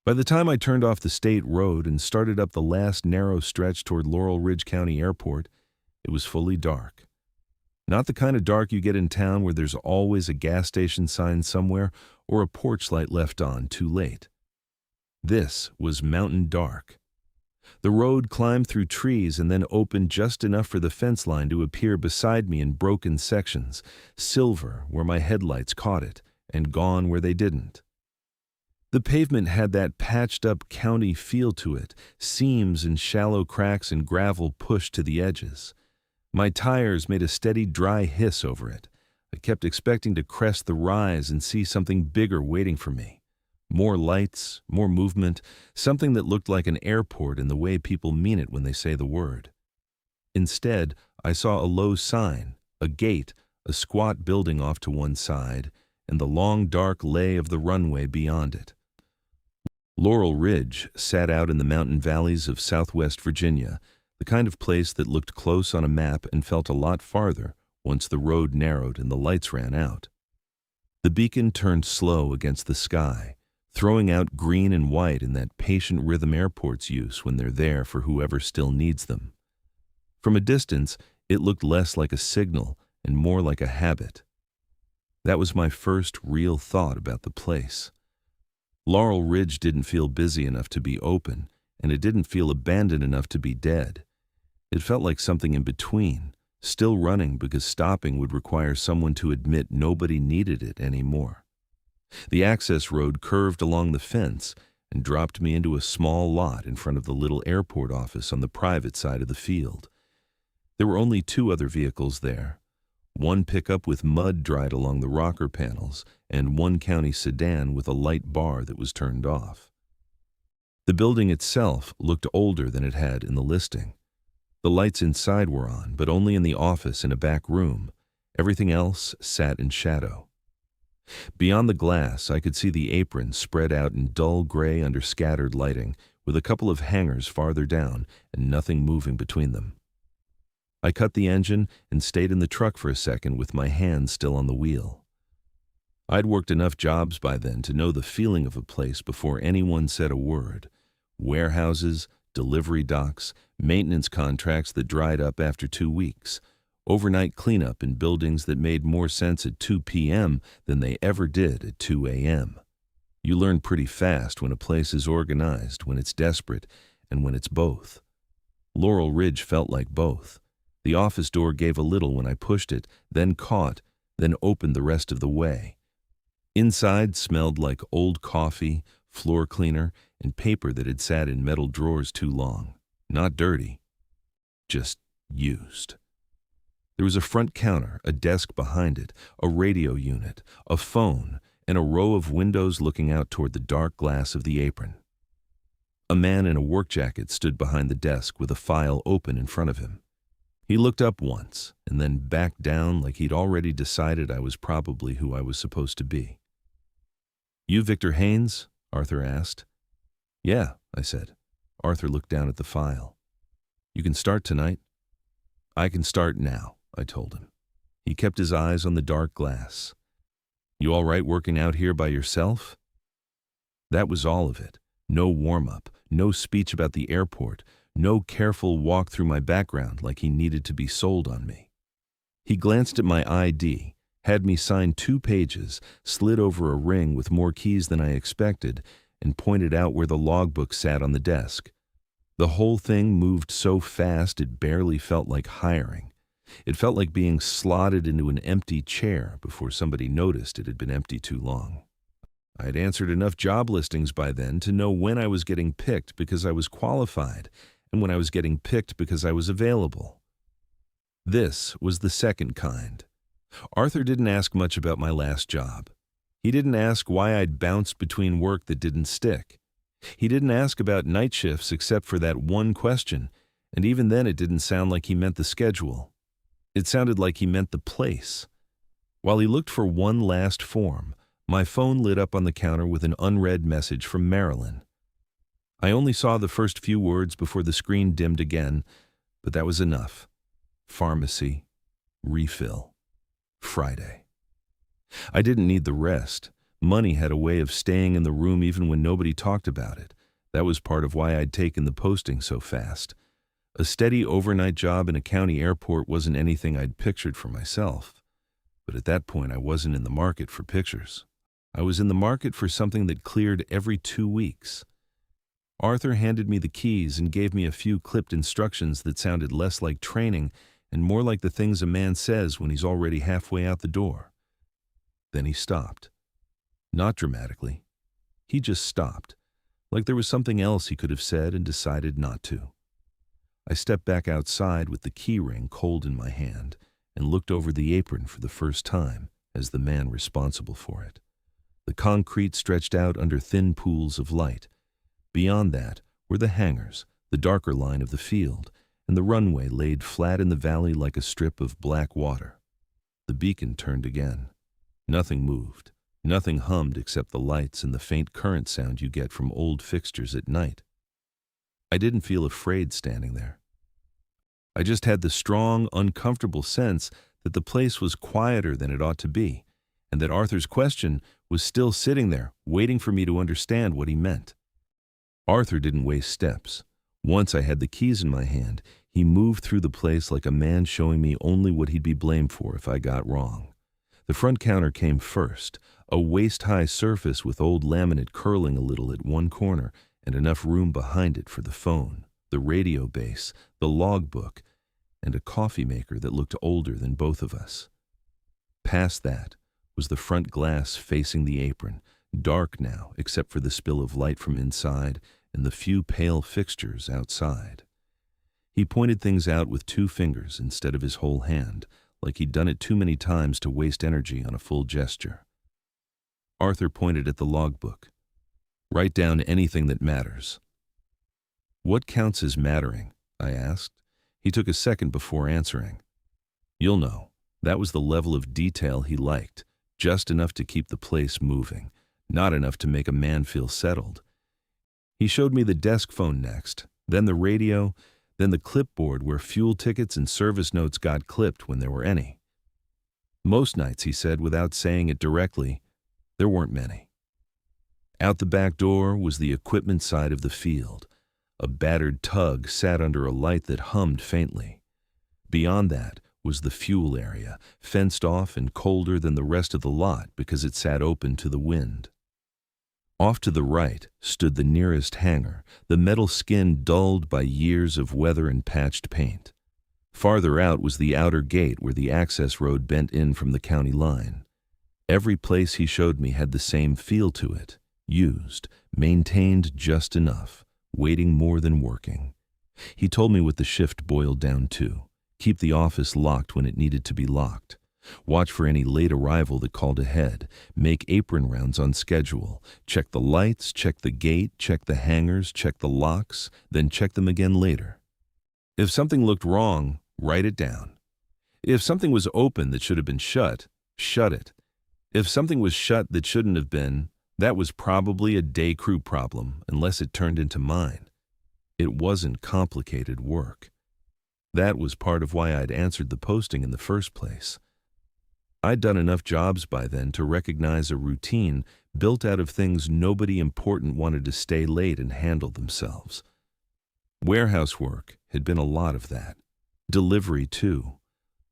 By the time I turned off the state road and started up the last narrow stretch toward Laurel Ridge County Airport, it was fully dark. Not the kind of dark you get in town where there's always a gas station sign somewhere or a porch light left on too late. This was mountain dark. The road climbed through trees and then opened just enough for the fence line to appear beside me in broken sections, silver where my headlights caught it, and gone where they didn't. The pavement had that patched-up county feel to it, seams and shallow cracks and gravel pushed to the edges. My tires made a steady dry hiss over it. I kept expecting to crest the rise and see something bigger waiting for me. More lights, more movement, something that looked like an airport in the way people mean it when they say the word. Instead, I saw a low sign, a gate, a squat building off to one side, and the long dark lay of the runway beyond it. Laurel Ridge sat out in the mountain valleys of southwest Virginia, the kind of place that looked close on a map and felt a lot farther once the road narrowed and the lights ran out. The beacon turned slow against the sky, throwing out green and white in that patient rhythm airports use when they're there for whoever still needs them. From a distance, it looked less like a signal and more like a habit. That was my first real thought about the place. Laurel Ridge didn't feel busy enough to be open, and it didn't feel abandoned enough to be dead. It felt like something in between, still running because stopping would require someone to admit nobody needed it anymore. The access road curved along the fence and dropped me into a small lot in front of the little airport office on the private side of the field. There were only 2 other vehicles there, one pickup with mud dried along the rocker panels and one county sedan with a light bar that was turned off. The building itself looked older than it had in the listing. The lights inside were on, but only in the office and a back room. Everything else sat in shadow. Beyond the glass, I could see the apron spread out in dull gray under scattered lighting, with a couple of hangars farther down and nothing moving between them. I cut the engine and stayed in the truck for a second with my hands still on the wheel. I'd worked enough jobs by then to know the feeling of a place before anyone said a word. Warehouses, delivery docks, maintenance contracts that dried up after 2 weeks, overnight cleanup in buildings that made more sense at 2 p.m. than they ever did at 2 a.m. You learn pretty fast when a place is organized, when it's desperate, and when it's both. Laurel Ridge felt like both. The office door gave a little when I pushed it, then caught, then opened the rest of the way. Inside smelled like old coffee, floor cleaner, and paper that had sat in metal drawers too long. Not dirty, just used. There was a front counter, a desk behind it, a radio unit, a phone, and a row of windows looking out toward the dark glass of the apron. A man in a work jacket stood behind the desk with a file open in front of him. He looked up once and then back down like he'd already decided I was probably who I was supposed to be. "You Victor Haines?" Arthur asked. "Yeah," I said. Arthur looked down at the file. "You can start tonight?" "I can start now," I told him. He kept his eyes on the dark glass. "You all right working out here by yourself?" That was all of it. No warm-up, no speech about the airport, no careful walk through my background like he needed to be sold on me. He glanced at my ID, had me sign 2 pages, slid over a ring with more keys than I expected, and pointed out where the logbook sat on the desk. The whole thing moved so fast it barely felt like hiring. It felt like being slotted into an empty chair before somebody noticed it had been empty too long. I had answered enough job listings by then to know when I was getting picked because I was qualified and when I was getting picked because I was available. This was the second kind. Arthur didn't ask much about my last job. He didn't ask why I'd bounced between work that didn't stick. He didn't ask about night shifts except for that one question, and even then it didn't sound like he meant the schedule. It sounded like he meant the place. While he looked for one last form, my phone lit up on the counter with an unread message from Marilyn. I only saw the first few words before the screen dimmed again, but that was enough. Pharmacy, refill, Friday. I didn't need the rest. Money had a way of staying in the room even when nobody talked about it. That was part of why I'd taken the posting so fast. A steady overnight job in a county airport wasn't anything I'd pictured for myself. But at that point, I wasn't in the market for pictures. I was in the market for something that cleared every 2 weeks. Arthur handed me the keys and gave me a few clipped instructions that sounded less like training and more like the things a man says when he's already halfway out the door. Then he stopped. Not dramatically. He just stopped, like there was something else he could have said and decided not to. I stepped back outside with the key ring cold in my hand and looked over the apron for the first time as the man responsible for it. The concrete stretched out under thin pools of light. Beyond that were the hangars, the darker line of the field, and the runway laid flat in the valley like a strip of black water. The beacon turned again. Nothing moved. Nothing hummed except the lights and the faint current sound you get from old fixtures at night. I didn't feel afraid standing there. I just had the strong, uncomfortable sense that the place was quieter than it ought to be, and that Arthur's question was still sitting there, waiting for me to understand what he meant. Arthur didn't waste steps. Once I had the keys in my hand, he moved through the place like a man showing me only what he'd be blamed for if I got wrong. The front counter came first, a waist-high surface with old laminate curling a little at one corner and enough room behind it for the phone, the radio base, the logbook, and a coffee maker that looked older than both of us. Past that was the front glass facing the apron, dark now except for the spill of light from inside and the few pale fixtures outside. He pointed things out with 2 fingers instead of his whole hand, like he'd done it too many times to waste energy on a full gesture. Arthur pointed at the logbook. Write down anything that matters. What counts as mattering? I asked. He took a second before answering. You'll know. That was the level of detail he liked, just enough to keep the place moving, not enough to make a man feel settled. He showed me the desk phone next, then the radio, then the clipboard where fuel tickets and service notes got clipped when there were any. Most nights, he said without saying it directly, there weren't many. Out the back door was the equipment side of the field. A battered tug sat under a light that hummed faintly. Beyond that was the fuel area, fenced off and colder than the rest of the lot because it sat open to the wind. Off to the right stood the nearest hangar, the metal skin dulled by years of weather and patched paint. Farther out was the outer gate where the access road bent in from the county line. Every place he showed me had the same feel to it, used, maintained just enough, waiting more than working. He told me what the shift boiled down to. Keep the office locked when it needed to be locked. Watch for any late arrival that called ahead. Make apron rounds on schedule. Check the lights, check the gate, check the hangars, check the locks, then check them again later. If something looked wrong, write it down. If something was open that should have been shut, shut it. If something was shut that shouldn't have been, that was probably a day crew problem, unless it turned into mine. It wasn't complicated work. That was part of why I'd answered the posting in the first place. I'd done enough jobs by then to recognize a routine built out of things nobody important wanted to stay late and handle themselves. Warehouse work had been a lot of that. Delivery, too.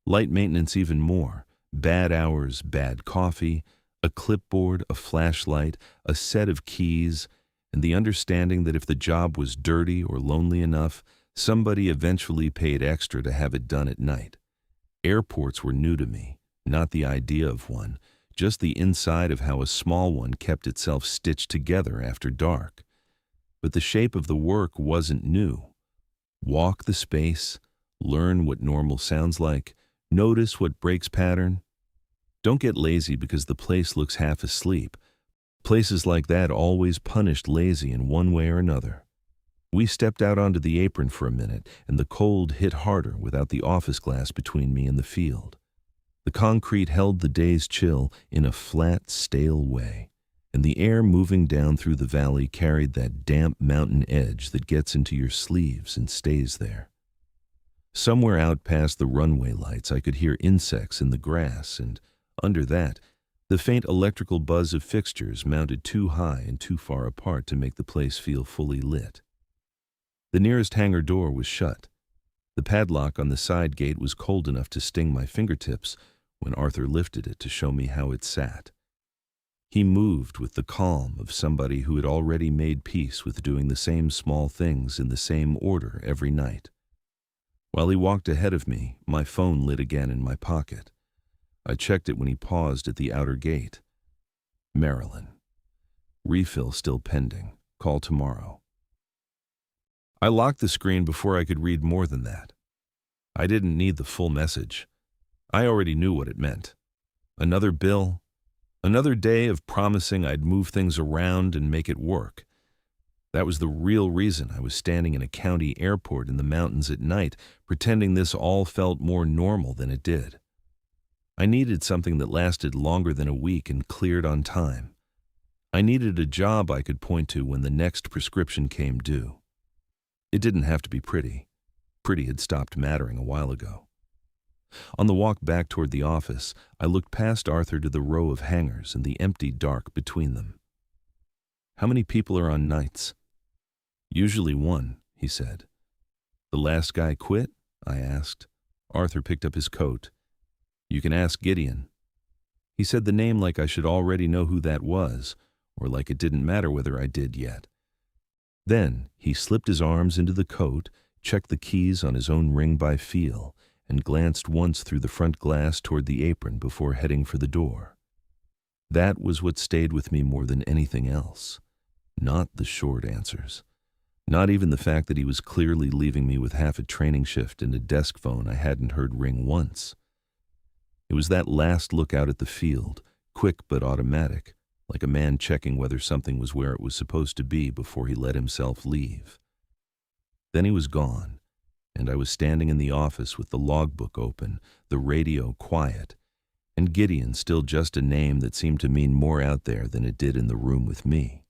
Light maintenance even more. Bad hours, bad coffee, a clipboard, a flashlight, a set of keys, and the understanding that if the job was dirty or lonely enough, somebody eventually paid extra to have it done at night. Airports were new to me. Not the idea of one, just the inside of how a small one kept itself stitched together after dark. But the shape of the work wasn't new. Walk the space, learn what normal sounds like, notice what breaks pattern. Don't get lazy because the place looks half asleep. Places like that always punished lazy in one way or another. We stepped out onto the apron for a minute, and the cold hit harder without the office glass between me and the field. The concrete held the day's chill in a flat, stale way, and the air moving down through the valley carried that damp mountain edge that gets into your sleeves and stays there. Somewhere out past the runway lights I could hear insects in the grass, and under that, The faint electrical buzz of fixtures mounted too high and too far apart to make the place feel fully lit. The nearest hangar door was shut. The padlock on the side gate was cold enough to sting my fingertips when Arthur lifted it to show me how it sat. He moved with the calm of somebody who had already made peace with doing the same small things in the same order every night. While he walked ahead of me, my phone lit again in my pocket. I checked it when he paused at the outer gate. Marilyn. Refill still pending. Call tomorrow. I locked the screen before I could read more than that. I didn't need the full message. I already knew what it meant. Another bill. Another day of promising I'd move things around and make it work. That was the real reason I was standing in a county airport in the mountains at night, pretending this all felt more normal than it did. I needed something that lasted longer than a week and cleared on time. I needed a job I could point to when the next prescription came due. It didn't have to be pretty. Pretty had stopped mattering a while ago. On the walk back toward the office, I looked past Arthur to the row of hangars and the empty dark between them. How many people are on nights? Usually one, he said. The last guy quit? I asked. Arthur picked up his coat. You can ask Gideon. He said the name like I should already know who that was, or like it didn't matter whether I did yet. Then he slipped his arms into the coat, checked the keys on his own ring by feel, and glanced once through the front glass toward the apron before heading for the door. That was what stayed with me more than anything else. Not the short answers. Not even the fact that he was clearly leaving me with half a training shift and a desk phone I hadn't heard ring once. It was that last look out at the field, quick but automatic, like a man checking whether something was where it was supposed to be before he let himself leave. Then he was gone, and I was standing in the office with the logbook open, the radio quiet, and Gideon still just a name that seemed to mean more out there than it did in the room with me.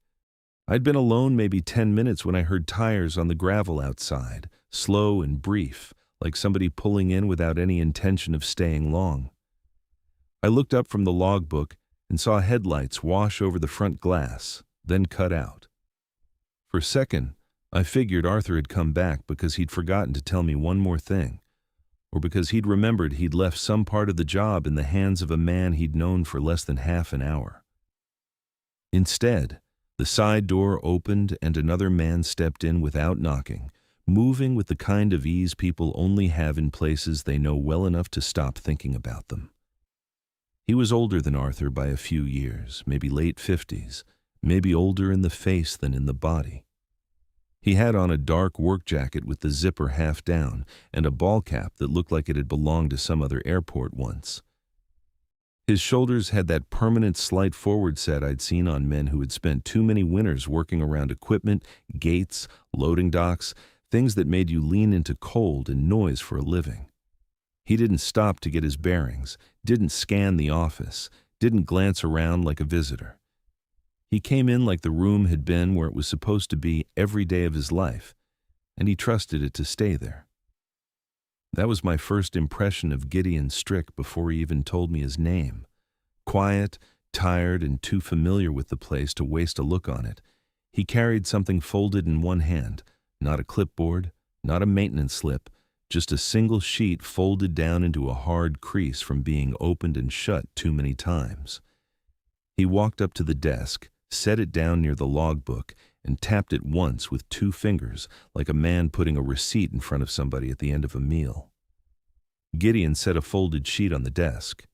I'd been alone maybe 10 minutes when I heard tires on the gravel outside, slow and brief, like somebody pulling in without any intention of staying long. I looked up from the logbook and saw headlights wash over the front glass, then cut out. For a second, I figured Arthur had come back because he'd forgotten to tell me one more thing, or because he'd remembered he'd left some part of the job in the hands of a man he'd known for less than half an hour. Instead, the side door opened and another man stepped in without knocking, moving with the kind of ease people only have in places they know well enough to stop thinking about them. He was older than Arthur by a few years, maybe late 50s, maybe older in the face than in the body. He had on a dark work jacket with the zipper half down and a ball cap that looked like it had belonged to some other airport once. His shoulders had that permanent slight forward set I'd seen on men who had spent too many winters working around equipment, gates, loading docks, things that made you lean into cold and noise for a living. He didn't stop to get his bearings, didn't scan the office, didn't glance around like a visitor. He came in like the room had been where it was supposed to be every day of his life, and he trusted it to stay there. That was my first impression of Gideon Strick before he even told me his name. Quiet, tired, and too familiar with the place to waste a look on it, he carried something folded in one hand, not a clipboard, not a maintenance slip, just a single sheet folded down into a hard crease from being opened and shut too many times. He walked up to the desk, set it down near the logbook, and tapped it once with 2 fingers, like a man putting a receipt in front of somebody at the end of a meal. Gideon set a folded sheet on the desk.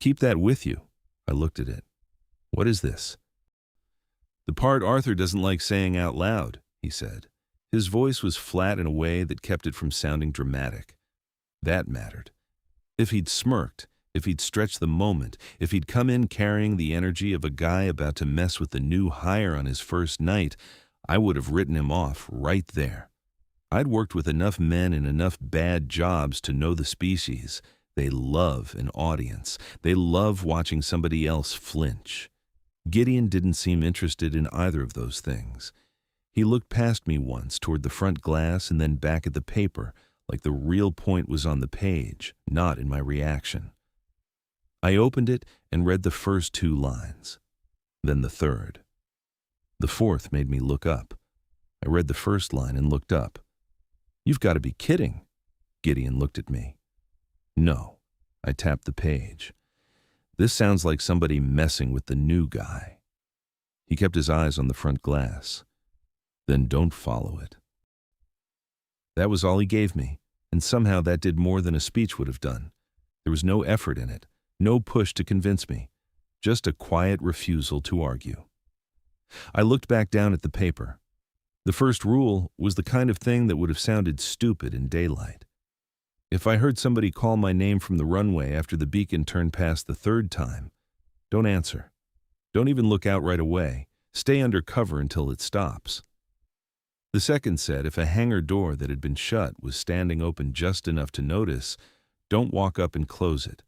"Keep that with you." I looked at it. "What is this?" "The part Arthur doesn't like saying out loud," he said. His voice was flat in a way that kept it from sounding dramatic. That mattered. If he'd smirked, if he'd stretched the moment, if he'd come in carrying the energy of a guy about to mess with the new hire on his first night, I would have written him off right there. I'd worked with enough men in enough bad jobs to know the species. They love an audience. They love watching somebody else flinch. Gideon didn't seem interested in either of those things. He looked past me once toward the front glass and then back at the paper, like the real point was on the page, not in my reaction. I opened it and read the first 2 lines, then the third. The fourth made me look up. I read the first line and looked up. "You've got to be kidding." Gideon looked at me. "No." I tapped the page. "This sounds like somebody messing with the new guy." He kept his eyes on the front glass. "Then don't follow it." That was all he gave me, and somehow that did more than a speech would have done. There was no effort in it, no push to convince me, just a quiet refusal to argue. I looked back down at the paper. The first rule was the kind of thing that would have sounded stupid in daylight. If I heard somebody call my name from the runway after the beacon turned past the 3rd time, don't answer. Don't even look out right away. Stay under cover until it stops. The second said if a hangar door that had been shut was standing open just enough to notice, don't walk up and close it.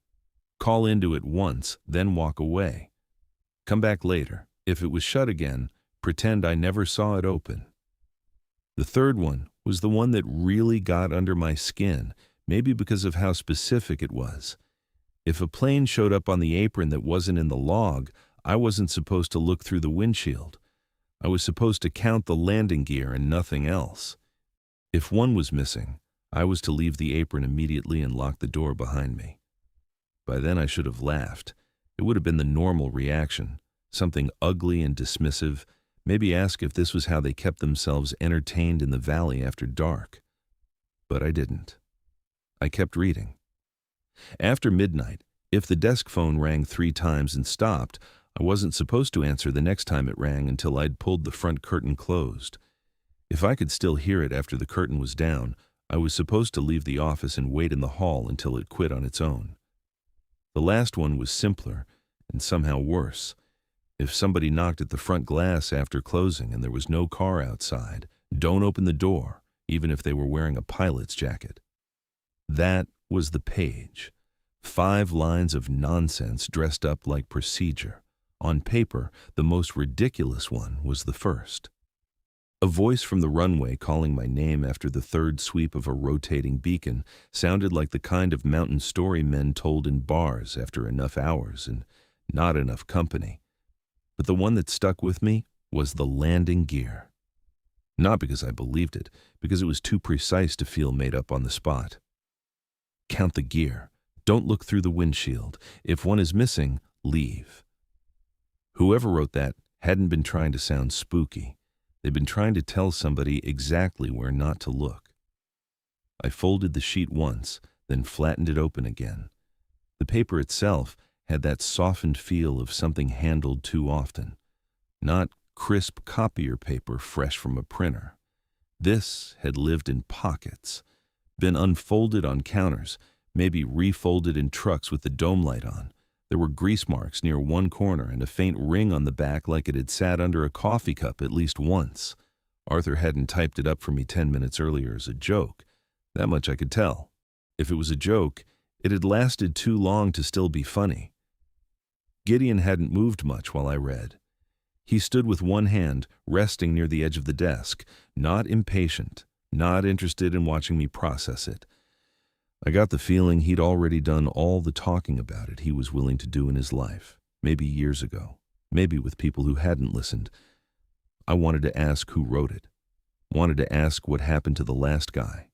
Call into it once, then walk away. Come back later. If it was shut again, pretend I never saw it open. The third one was the one that really got under my skin, maybe because of how specific it was. If a plane showed up on the apron that wasn't in the log, I wasn't supposed to look through the windshield. I was supposed to count the landing gear and nothing else. If one was missing, I was to leave the apron immediately and lock the door behind me. By then I should have laughed. It would have been the normal reaction, something ugly and dismissive, maybe ask if this was how they kept themselves entertained in the valley after dark. But I didn't. I kept reading. After midnight, if the desk phone rang 3 times and stopped, I wasn't supposed to answer the next time it rang until I'd pulled the front curtain closed. If I could still hear it after the curtain was down, I was supposed to leave the office and wait in the hall until it quit on its own. The last one was simpler and somehow worse. If somebody knocked at the front glass after closing and there was no car outside, don't open the door, even if they were wearing a pilot's jacket. That was the page. 5 lines of nonsense dressed up like procedure. On paper, the most ridiculous one was the first. A voice from the runway calling my name after the 3rd sweep of a rotating beacon sounded like the kind of mountain story men told in bars after enough hours and not enough company. But the one that stuck with me was the landing gear. Not because I believed it, because it was too precise to feel made up on the spot. Count the gear. Don't look through the windshield. If one is missing, leave. Whoever wrote that hadn't been trying to sound spooky. They'd been trying to tell somebody exactly where not to look. I folded the sheet once, then flattened it open again. The paper itself had that softened feel of something handled too often. Not crisp copier paper fresh from a printer. This had lived in pockets, been unfolded on counters, maybe refolded in trucks with the dome light on. There were grease marks near one corner and a faint ring on the back like it had sat under a coffee cup at least once. Arthur hadn't typed it up for me 10 minutes earlier as a joke. That much I could tell. If it was a joke, it had lasted too long to still be funny. Gideon hadn't moved much while I read. He stood with one hand resting near the edge of the desk, not impatient, not interested in watching me process it. I got the feeling he'd already done all the talking about it he was willing to do in his life, maybe years ago, maybe with people who hadn't listened. I wanted to ask who wrote it, wanted to ask what happened to the last guy,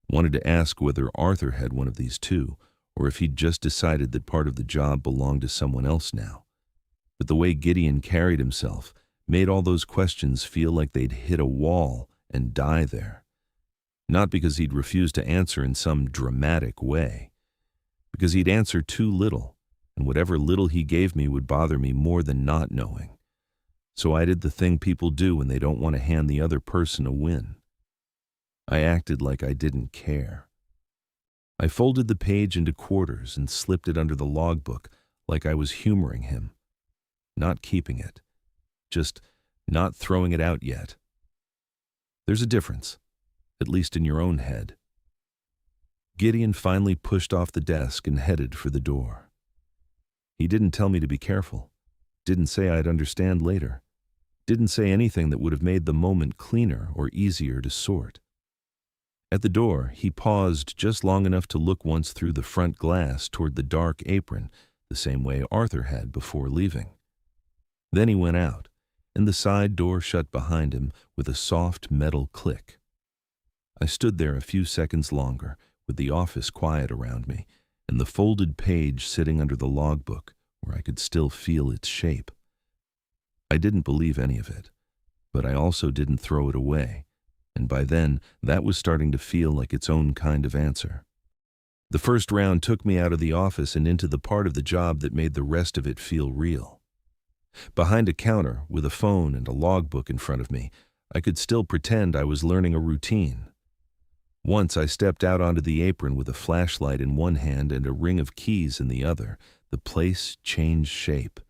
wanted to ask whether Arthur had one of these too, or if he'd just decided that part of the job belonged to someone else now. But the way Gideon carried himself made all those questions feel like they'd hit a wall and die there. Not because he'd refused to answer in some dramatic way, because he'd answer too little, and whatever little he gave me would bother me more than not knowing. So I did the thing people do when they don't want to hand the other person a win. I acted like I didn't care. I folded the page into quarters and slipped it under the logbook like I was humoring him. Not keeping it. Just not throwing it out yet. There's a difference. At least in your own head. Gideon finally pushed off the desk and headed for the door. He didn't tell me to be careful. Didn't say I'd understand later. Didn't say anything that would have made the moment cleaner or easier to sort. At the door, he paused just long enough to look once through the front glass toward the dark apron, the same way Arthur had before leaving. Then he went out, and the side door shut behind him with a soft metal click. I stood there a few seconds longer, with the office quiet around me, and the folded page sitting under the logbook, where I could still feel its shape. I didn't believe any of it, but I also didn't throw it away, and by then that was starting to feel like its own kind of answer. The first round took me out of the office and into the part of the job that made the rest of it feel real. Behind a counter, with a phone and a logbook in front of me, I could still pretend I was learning a routine. Once I stepped out onto the apron with a flashlight in one hand and a ring of keys in the other. The place changed shape.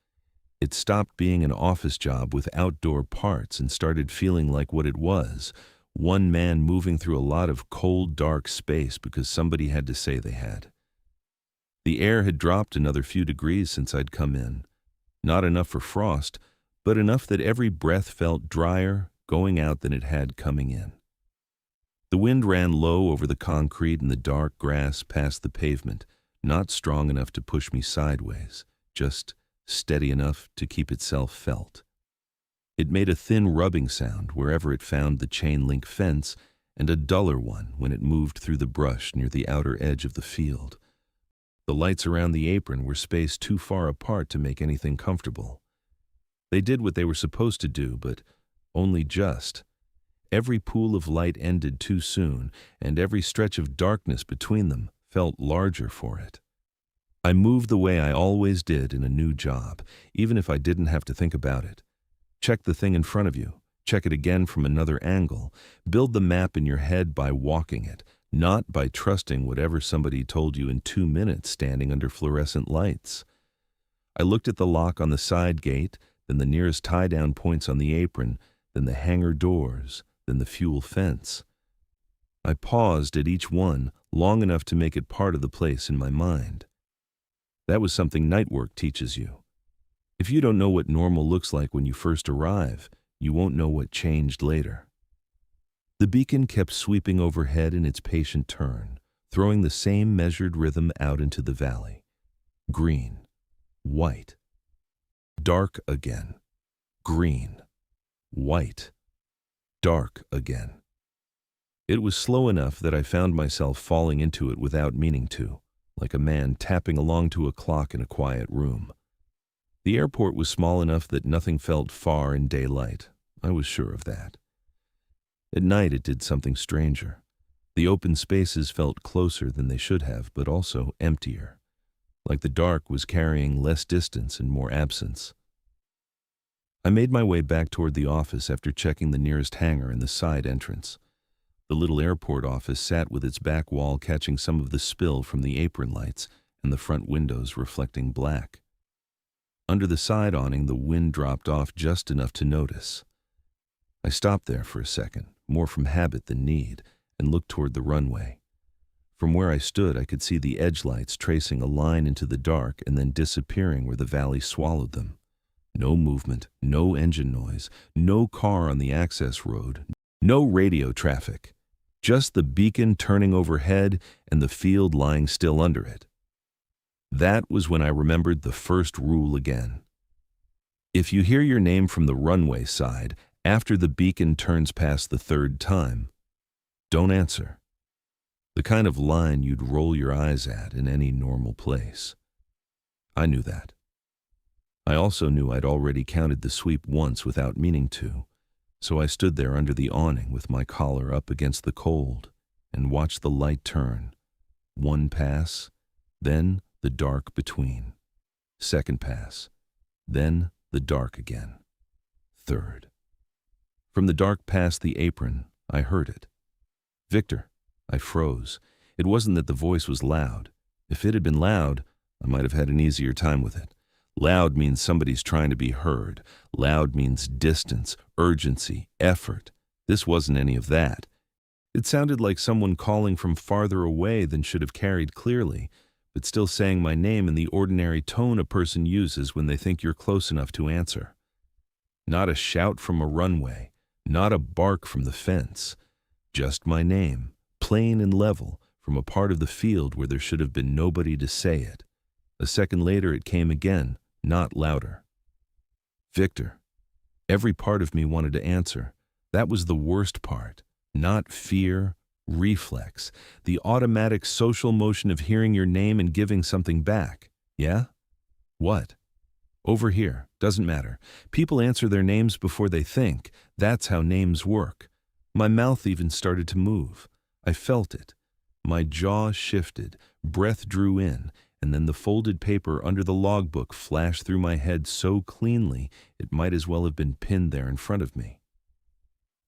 It stopped being an office job with outdoor parts and started feeling like what it was, one man moving through a lot of cold, dark space because somebody had to say they had. The air had dropped another few degrees since I'd come in. Not enough for frost, but enough that every breath felt drier going out than it had coming in. The wind ran low over the concrete and the dark grass past the pavement, not strong enough to push me sideways, just steady enough to keep itself felt. It made a thin rubbing sound wherever it found the chain-link fence and a duller one when it moved through the brush near the outer edge of the field. The lights around the apron were spaced too far apart to make anything comfortable. They did what they were supposed to do, but only just. Every pool of light ended too soon, and every stretch of darkness between them felt larger for it. I moved the way I always did in a new job, even if I didn't have to think about it. Check the thing in front of you, check it again from another angle, build the map in your head by walking it, not by trusting whatever somebody told you in 2 minutes standing under fluorescent lights. I looked at the lock on the side gate, then the nearest tie-down points on the apron, then the hangar doors, then the fuel fence. I paused at each one long enough to make it part of the place in my mind. That was something night work teaches you. If you don't know what normal looks like when you first arrive, you won't know what changed later. The beacon kept sweeping overhead in its patient turn, throwing the same measured rhythm out into the valley. Green, white, dark again, green, white, dark again. It was slow enough that I found myself falling into it without meaning to, like a man tapping along to a clock in a quiet room. The airport was small enough that nothing felt far in daylight. I was sure of that. At night it did something stranger. The open spaces felt closer than they should have, but also emptier, like the dark was carrying less distance and more absence. I made my way back toward the office after checking the nearest hangar and the side entrance. The little airport office sat with its back wall catching some of the spill from the apron lights and the front windows reflecting black. Under the side awning, the wind dropped off just enough to notice. I stopped there for a second, more from habit than need, and looked toward the runway. From where I stood, I could see the edge lights tracing a line into the dark and then disappearing where the valley swallowed them. No movement, no engine noise, no car on the access road, no radio traffic. Just the beacon turning overhead and the field lying still under it. That was when I remembered the first rule again. If you hear your name from the runway side after the beacon turns past the third time, don't answer. The kind of line you'd roll your eyes at in any normal place. I knew that. I also knew I'd already counted the sweep once without meaning to, so I stood there under the awning with my collar up against the cold and watched the light turn. One pass, then the dark between. Second pass, then the dark again. Third. From the dark past the apron, I heard it. Victor. I froze. It wasn't that the voice was loud. If it had been loud, I might have had an easier time with it. Loud means somebody's trying to be heard. Loud means distance, urgency, effort. This wasn't any of that. It sounded like someone calling from farther away than should have carried clearly, but still saying my name in the ordinary tone a person uses when they think you're close enough to answer. Not a shout from a runway, not a bark from the fence. Just my name, plain and level, from a part of the field where there should have been nobody to say it. A second later it came again, not louder. Victor. Every part of me wanted to answer. That was the worst part. Not fear, reflex. The automatic social motion of hearing your name and giving something back. Yeah? What? Over here. Doesn't matter. People answer their names before they think. That's how names work. My mouth even started to move. I felt it. My jaw shifted, breath drew in, and then the folded paper under the logbook flashed through my head so cleanly it might as well have been pinned there in front of me.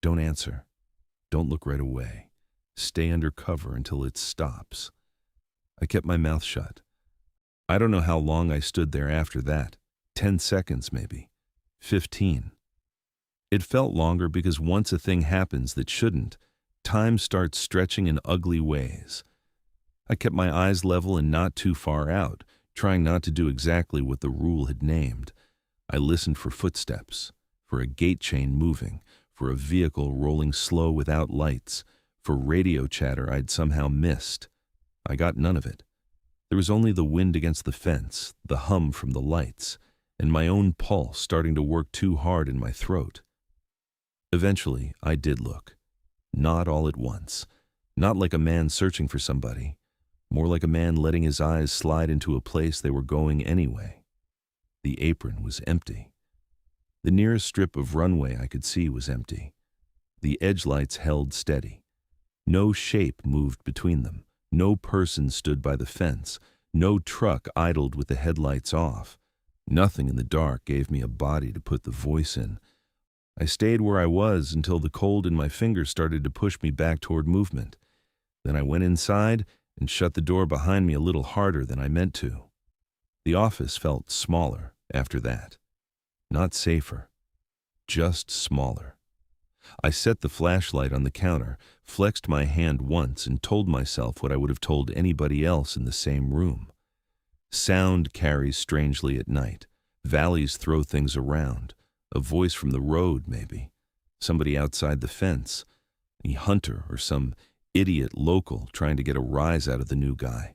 Don't answer. Don't look right away. Stay under cover until it stops. I kept my mouth shut. I don't know how long I stood there after that. 10 seconds maybe. 15. It felt longer because once a thing happens that shouldn't, time starts stretching in ugly ways. I kept my eyes level and not too far out, trying not to do exactly what the rule had named. I listened for footsteps, for a gate chain moving, for a vehicle rolling slow without lights, for radio chatter I'd somehow missed. I got none of it. There was only the wind against the fence, the hum from the lights, and my own pulse starting to work too hard in my throat. Eventually, I did look. Not all at once. Not like a man searching for somebody. More like a man letting his eyes slide into a place they were going anyway. The apron was empty. The nearest strip of runway I could see was empty. The edge lights held steady. No shape moved between them. No person stood by the fence. No truck idled with the headlights off. Nothing in the dark gave me a body to put the voice in. I stayed where I was until the cold in my fingers started to push me back toward movement. Then I went inside and shut the door behind me a little harder than I meant to. The office felt smaller after that. Not safer, just smaller. I set the flashlight on the counter, flexed my hand once, and told myself what I would have told anybody else in the same room. Sound carries strangely at night. Valleys throw things around. A voice from the road, maybe. Somebody outside the fence. A hunter or some idiot local trying to get a rise out of the new guy.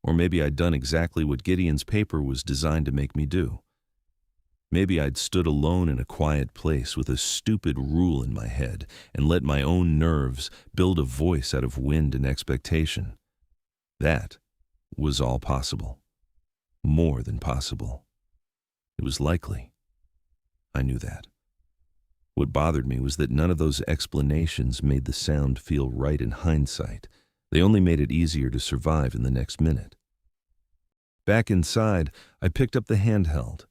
Or maybe I'd done exactly what Gideon's paper was designed to make me do. Maybe I'd stood alone in a quiet place with a stupid rule in my head and let my own nerves build a voice out of wind and expectation. That was all possible. More than possible. It was likely. I knew that. What bothered me was that none of those explanations made the sound feel right in hindsight. They only made it easier to survive in the next minute. Back inside, I picked up the handheld.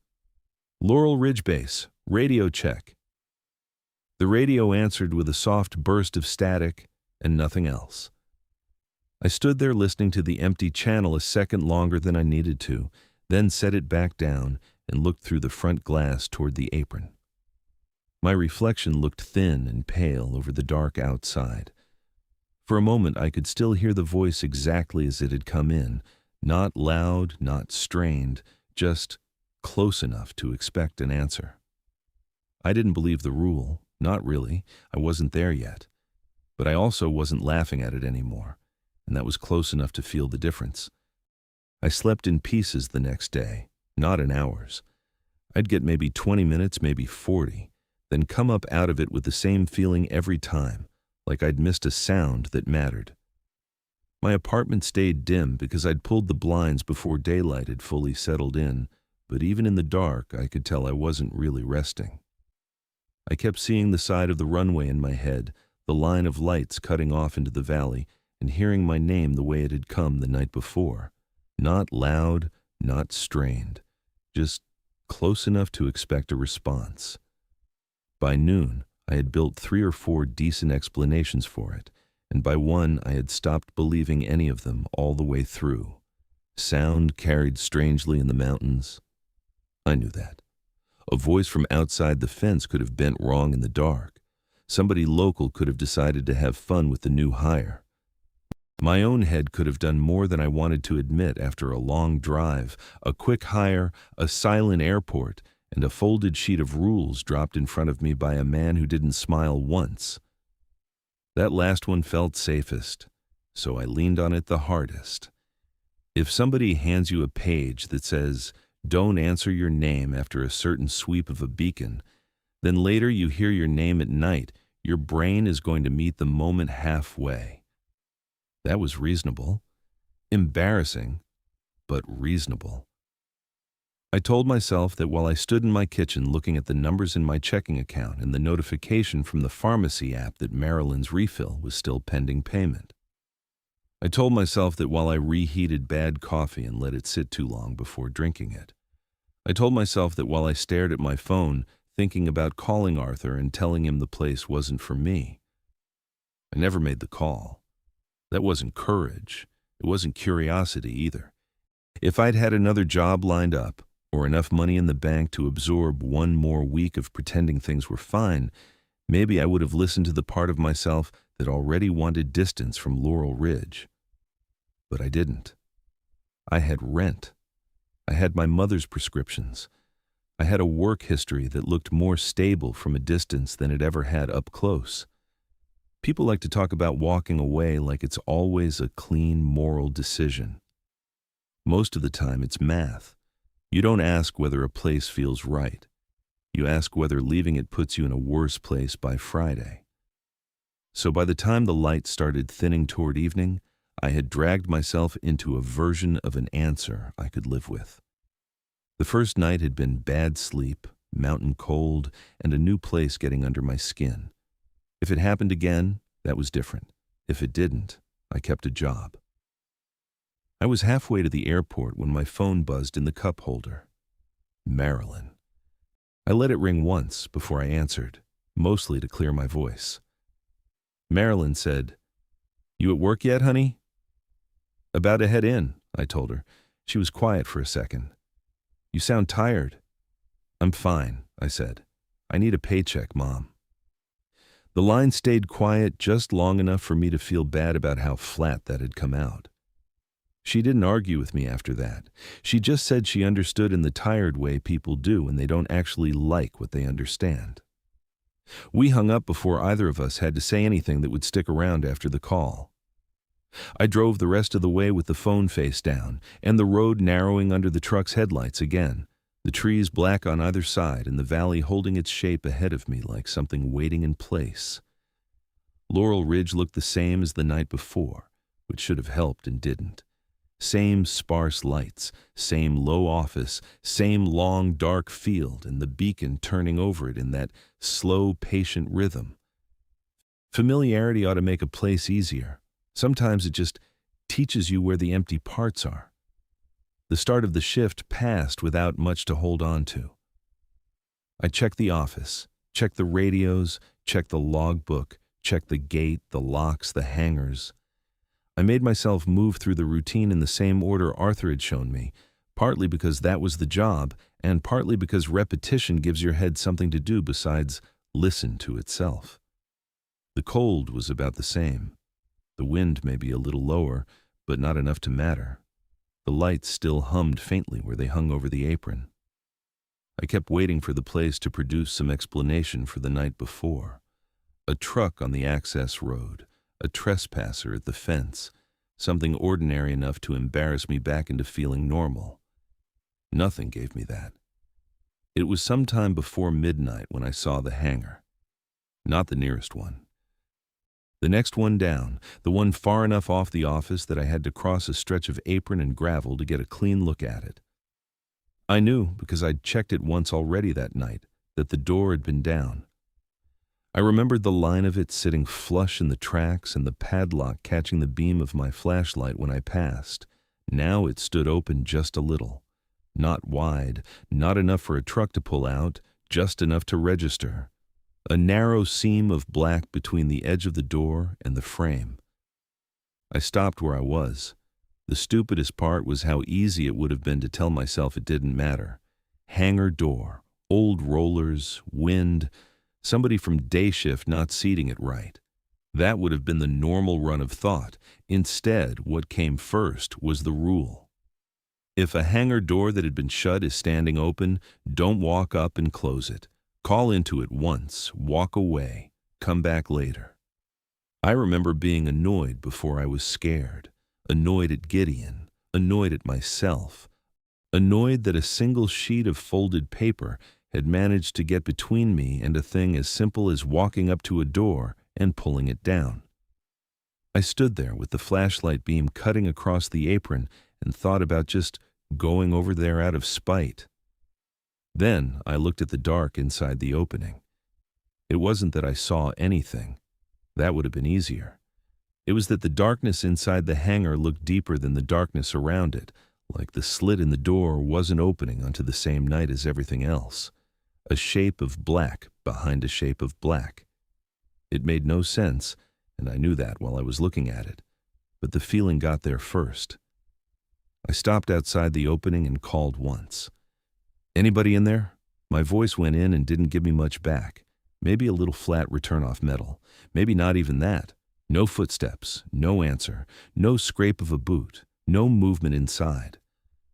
Laurel Ridge Base, radio check. The radio answered with a soft burst of static and nothing else. I stood there listening to the empty channel a second longer than I needed to, then set it back down and looked through the front glass toward the apron. My reflection looked thin and pale over the dark outside. For a moment I could still hear the voice exactly as it had come in, not loud, not strained, just close enough to expect an answer. I didn't believe the rule, not really, I wasn't there yet. But I also wasn't laughing at it anymore, and that was close enough to feel the difference. I slept in pieces the next day, not in hours. I'd get maybe 20 minutes, maybe 40, then come up out of it with the same feeling every time, like I'd missed a sound that mattered. My apartment stayed dim because I'd pulled the blinds before daylight had fully settled in, but even in the dark I could tell I wasn't really resting. I kept seeing the side of the runway in my head, the line of lights cutting off into the valley, and hearing my name the way it had come the night before. Not loud, not strained, just close enough to expect a response. By noon, I had built 3 or 4 decent explanations for it, and by 1 I had stopped believing any of them all the way through. Sound carried strangely in the mountains. I knew that. A voice from outside the fence could have bent wrong in the dark. Somebody local could have decided to have fun with the new hire. My own head could have done more than I wanted to admit after a long drive, a quick hire, a silent airport, and a folded sheet of rules dropped in front of me by a man who didn't smile once. That last one felt safest, so I leaned on it the hardest. If somebody hands you a page that says, "Don't answer your name after a certain sweep of a beacon," then later you hear your name at night, your brain is going to meet the moment halfway. That was reasonable. Embarrassing, but reasonable. I told myself that while I stood in my kitchen looking at the numbers in my checking account and the notification from the pharmacy app that Marilyn's refill was still pending payment. I told myself that while I reheated bad coffee and let it sit too long before drinking it. I told myself that while I stared at my phone, thinking about calling Arthur and telling him the place wasn't for me. I never made the call. That wasn't courage. It wasn't curiosity either. If I'd had another job lined up, or enough money in the bank to absorb one more week of pretending things were fine, maybe I would have listened to the part of myself that already wanted distance from Laurel Ridge. But I didn't. I had rent. I had my mother's prescriptions. I had a work history that looked more stable from a distance than it ever had up close. People like to talk about walking away like it's always a clean moral decision. Most of the time it's math. You don't ask whether a place feels right. You ask whether leaving it puts you in a worse place by Friday. So by the time the light started thinning toward evening, I had dragged myself into a version of an answer I could live with. The first night had been bad sleep, mountain cold, and a new place getting under my skin. If it happened again, that was different. If it didn't, I kept a job. I was halfway to the airport when my phone buzzed in the cup holder. Marilyn. I let it ring once before I answered, mostly to clear my voice. Marilyn said, "You at work yet, honey?" "About to head in," I told her. She was quiet for a second. "You sound tired." "I'm fine," I said. "I need a paycheck, Mom." The line stayed quiet just long enough for me to feel bad about how flat that had come out. She didn't argue with me after that. She just said she understood in the tired way people do when they don't actually like what they understand. We hung up before either of us had to say anything that would stick around after the call. I drove the rest of the way with the phone face down, and the road narrowing under the truck's headlights again, the trees black on either side and the valley holding its shape ahead of me like something waiting in place. Laurel Ridge looked the same as the night before, which should have helped and didn't. Same sparse lights, same low office, same long dark field, and the beacon turning over it in that slow, patient rhythm. Familiarity ought to make a place easier. Sometimes it just teaches you where the empty parts are. The start of the shift passed without much to hold on to. I checked the office, checked the radios, checked the logbook, checked the gate, the locks, the hangars. I made myself move through the routine in the same order Arthur had shown me, partly because that was the job, and partly because repetition gives your head something to do besides listen to itself. The cold was about the same. The wind may be a little lower, but not enough to matter. The lights still hummed faintly where they hung over the apron. I kept waiting for the place to produce some explanation for the night before. A truck on the access road, a trespasser at the fence, something ordinary enough to embarrass me back into feeling normal. Nothing gave me that. It was sometime before midnight when I saw the hangar. Not the nearest one. The next one down, the one far enough off the office that I had to cross a stretch of apron and gravel to get a clean look at it. I knew, because I'd checked it once already that night, that the door had been down. I remembered the line of it sitting flush in the tracks and the padlock catching the beam of my flashlight when I passed. Now it stood open just a little. Not wide, not enough for a truck to pull out, just enough to register. A narrow seam of black between the edge of the door and the frame. I stopped where I was. The stupidest part was how easy it would have been to tell myself it didn't matter. Hangar door, old rollers, wind, somebody from day shift not seating it right. That would have been the normal run of thought. Instead, what came first was the rule. If a hangar door that had been shut is standing open, don't walk up and close it. Call into it once, walk away, come back later. I remember being annoyed before I was scared, annoyed at Gideon, annoyed at myself, annoyed that a single sheet of folded paper had managed to get between me and a thing as simple as walking up to a door and pulling it down. I stood there with the flashlight beam cutting across the apron and thought about just going over there out of spite. Then I looked at the dark inside the opening. It wasn't that I saw anything. That would have been easier. It was that the darkness inside the hangar looked deeper than the darkness around it, like the slit in the door wasn't opening onto the same night as everything else. A shape of black behind a shape of black. It made no sense, and I knew that while I was looking at it, but the feeling got there first. I stopped outside the opening and called once. "Anybody in there?" My voice went in and didn't give me much back. Maybe a little flat return-off metal. Maybe not even that. No footsteps, no answer, no scrape of a boot, no movement inside.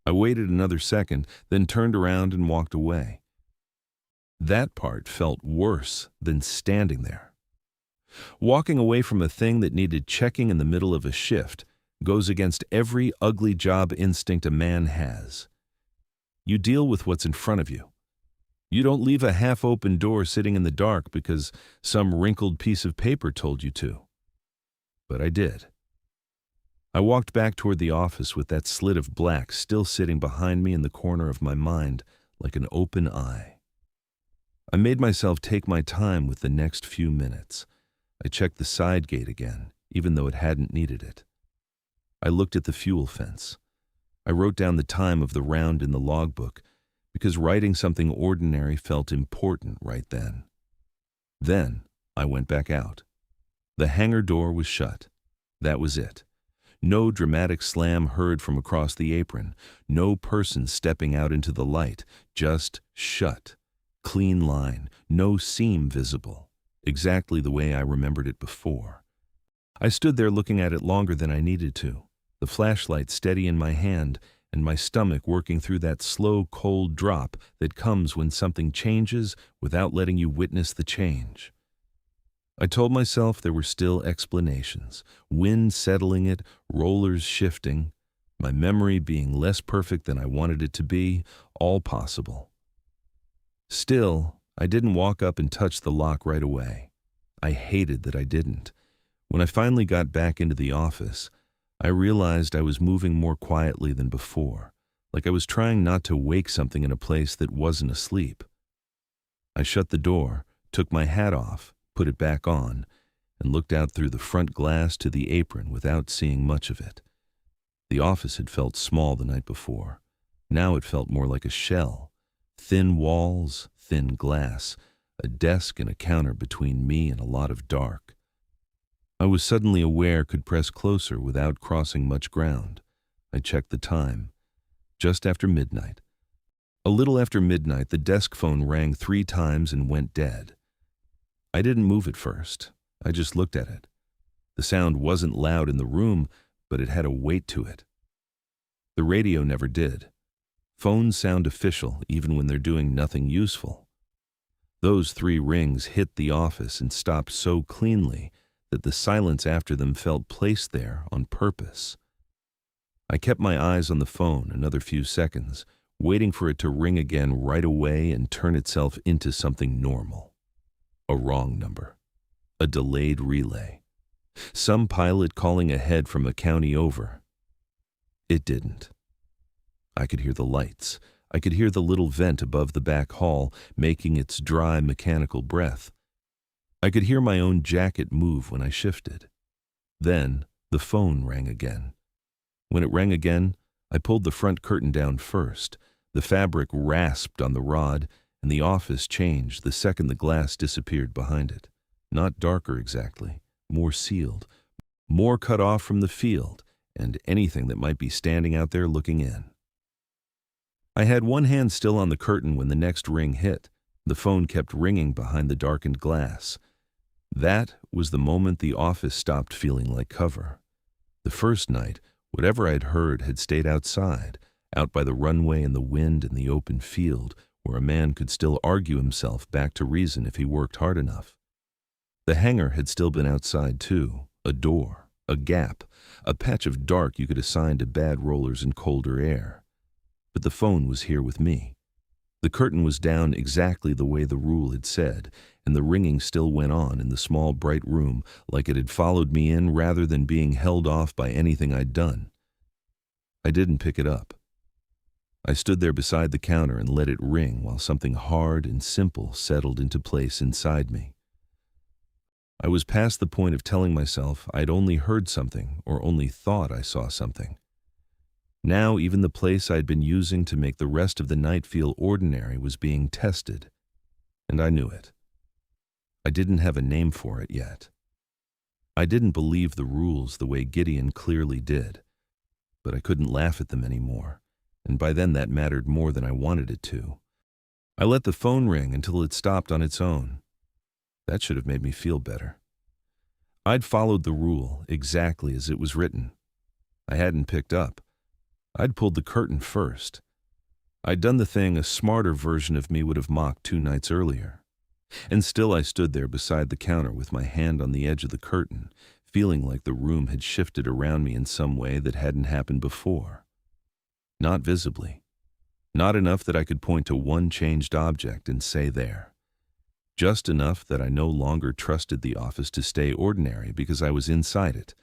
I waited another second, then turned around and walked away. That part felt worse than standing there. Walking away from a thing that needed checking in the middle of a shift goes against every ugly job instinct a man has. You deal with what's in front of you. You don't leave a half-open door sitting in the dark because some wrinkled piece of paper told you to. But I did. I walked back toward the office with that slit of black still sitting behind me in the corner of my mind like an open eye. I made myself take my time with the next few minutes. I checked the side gate again, even though it hadn't needed it. I looked at the fuel fence. I wrote down the time of the round in the logbook because writing something ordinary felt important right then. Then I went back out. The hangar door was shut. That was it. No dramatic slam heard from across the apron. No person stepping out into the light. Just shut. Clean line. No seam visible. Exactly the way I remembered it before. I stood there looking at it longer than I needed to, the flashlight steady in my hand and my stomach working through that slow, cold drop that comes when something changes without letting you witness the change. I told myself there were still explanations, wind settling it, rollers shifting, my memory being less perfect than I wanted it to be, all possible. Still, I didn't walk up and touch the lock right away. I hated that I didn't. When I finally got back into the office, I realized I was moving more quietly than before, like I was trying not to wake something in a place that wasn't asleep. I shut the door, took my hat off, put it back on, and looked out through the front glass to the apron without seeing much of it. The office had felt small the night before. Now it felt more like a shell. Thin walls, thin glass, a desk and a counter between me and a lot of dark. I was suddenly aware could press closer without crossing much ground. I checked the time. Just after midnight. A little after midnight, the desk phone rang 3 times and went dead. I didn't move at first. I just looked at it. The sound wasn't loud in the room, but it had a weight to it. The radio never did. Phones sound official even when they're doing nothing useful. Those 3 rings hit the office and stopped so cleanly that the silence after them felt placed there on purpose. I kept my eyes on the phone another few seconds, waiting for it to ring again right away and turn itself into something normal. A wrong number. A delayed relay. Some pilot calling ahead from a county over. It didn't. I could hear the lights. I could hear the little vent above the back hall making its dry mechanical breath. I could hear my own jacket move when I shifted. Then the phone rang again. When it rang again, I pulled the front curtain down first. The fabric rasped on the rod, and the office changed the second the glass disappeared behind it. Not darker exactly, more sealed, more cut off from the field and anything that might be standing out there looking in. I had one hand still on the curtain when the next ring hit. The phone kept ringing behind the darkened glass. That was the moment the office stopped feeling like cover. The first night, whatever I'd heard had stayed outside, out by the runway in the wind and the open field, where a man could still argue himself back to reason if he worked hard enough. The hangar had still been outside too, a door, A gap, a patch of dark you could assign to bad rollers and colder air. But the phone was here with me. The curtain was down exactly the way the rule had said, and the ringing still went on in the small bright room like it had followed me in rather than being held off by anything I'd done. I didn't pick it up. I stood there beside the counter and let it ring while something hard and simple settled into place inside me. I was past the point of telling myself I'd only heard something or only thought I saw something. Now even the place I'd been using to make the rest of the night feel ordinary was being tested, and I knew it. I didn't have a name for it yet. I didn't believe the rules the way Gideon clearly did, but I couldn't laugh at them anymore, and by then that mattered more than I wanted it to. I let the phone ring until it stopped on its own. That should have made me feel better. I'd followed the rule exactly as it was written. I hadn't picked up. I'd pulled the curtain first. I'd done the thing a smarter version of me would have mocked 2 nights earlier. And still I stood there beside the counter with my hand on the edge of the curtain, feeling like the room had shifted around me in some way that hadn't happened before. Not visibly. Not enough that I could point to one changed object and say there. Just enough that I no longer trusted the office to stay ordinary because I was inside it.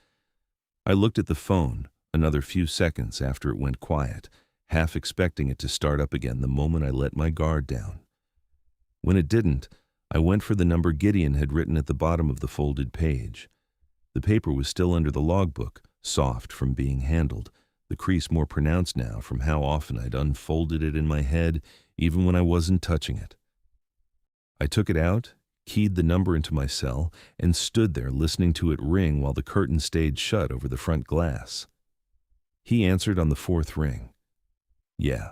I looked at the phone another few seconds after it went quiet, half expecting it to start up again the moment I let my guard down. When it didn't, I went for the number Gideon had written at the bottom of the folded page. The paper was still under the logbook, soft from being handled, the crease more pronounced now from how often I'd unfolded it in my head, even when I wasn't touching it. I took it out, keyed the number into my cell, and stood there listening to it ring while the curtain stayed shut over the front glass. He answered on the 4th ring. Yeah.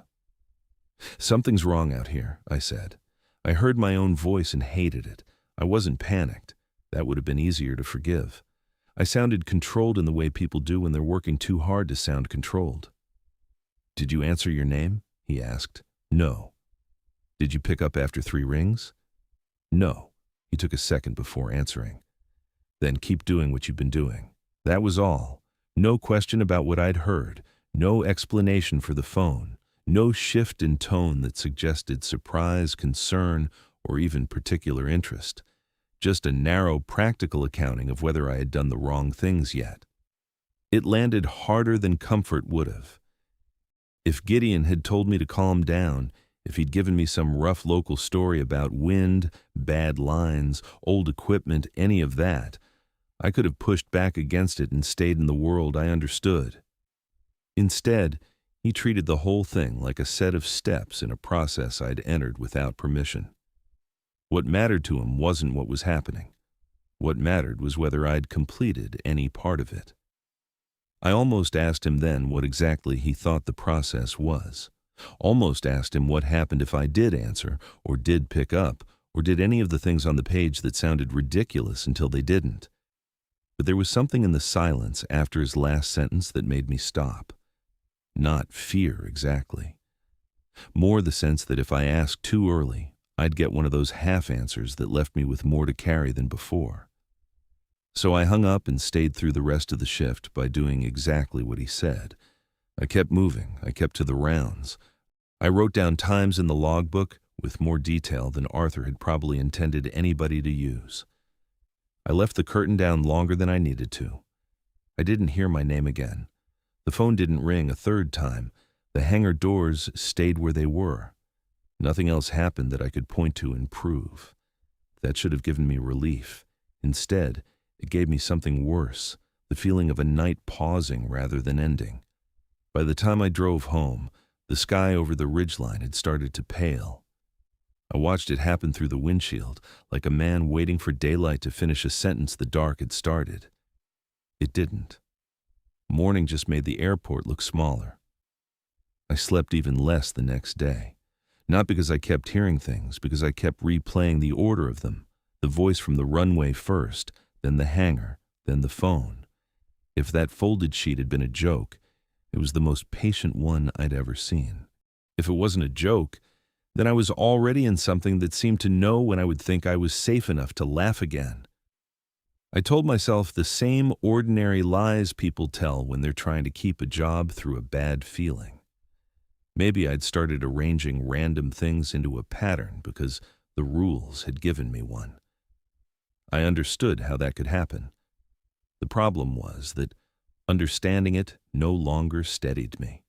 Something's wrong out here, I said. I heard my own voice and hated it. I wasn't panicked. That would have been easier to forgive. I sounded controlled in the way people do when they're working too hard to sound controlled. Did you answer your name? He asked. No. Did you pick up after 3 rings? No. He took a second before answering. Then keep doing what you've been doing. That was all. No question about what I'd heard. No explanation for the phone. No shift in tone that suggested surprise, concern, or even particular interest. Just a narrow, practical accounting of whether I had done the wrong things yet. It landed harder than comfort would have. If Gideon had told me to calm down, if he'd given me some rough local story about wind, bad lines, old equipment, any of that, I could have pushed back against it and stayed in the world I understood. Instead, he treated the whole thing like a set of steps in a process I'd entered without permission. What mattered to him wasn't what was happening. What mattered was whether I'd completed any part of it. I almost asked him then what exactly he thought the process was. Almost asked him what happened if I did answer, or did pick up, or did any of the things on the page that sounded ridiculous until they didn't. But there was something in the silence after his last sentence that made me stop. Not fear exactly. More the sense that if I asked too early, I'd get one of those half answers that left me with more to carry than before. So I hung up and stayed through the rest of the shift by doing exactly what he said. I kept moving. I kept to the rounds. I wrote down times in the logbook with more detail than Arthur had probably intended anybody to use. I left the curtain down longer than I needed to. I didn't hear my name again. The phone didn't ring a 3rd time. The hangar doors stayed where they were. Nothing else happened that I could point to and prove. That should have given me relief. Instead, it gave me something worse, the feeling of a night pausing rather than ending. By the time I drove home, the sky over the ridgeline had started to pale. I watched it happen through the windshield, like a man waiting for daylight to finish a sentence the dark had started. It didn't. Morning just made the airport look smaller. I slept even less the next day. Not because I kept hearing things, because I kept replaying the order of them, the voice from the runway first, then the hangar, then the phone. If that folded sheet had been a joke, it was the most patient one I'd ever seen. If it wasn't a joke, then I was already in something that seemed to know when I would think I was safe enough to laugh again. I told myself the same ordinary lies people tell when they're trying to keep a job through a bad feeling. Maybe I'd started arranging random things into a pattern because the rules had given me one. I understood how that could happen. The problem was that understanding it no longer steadied me.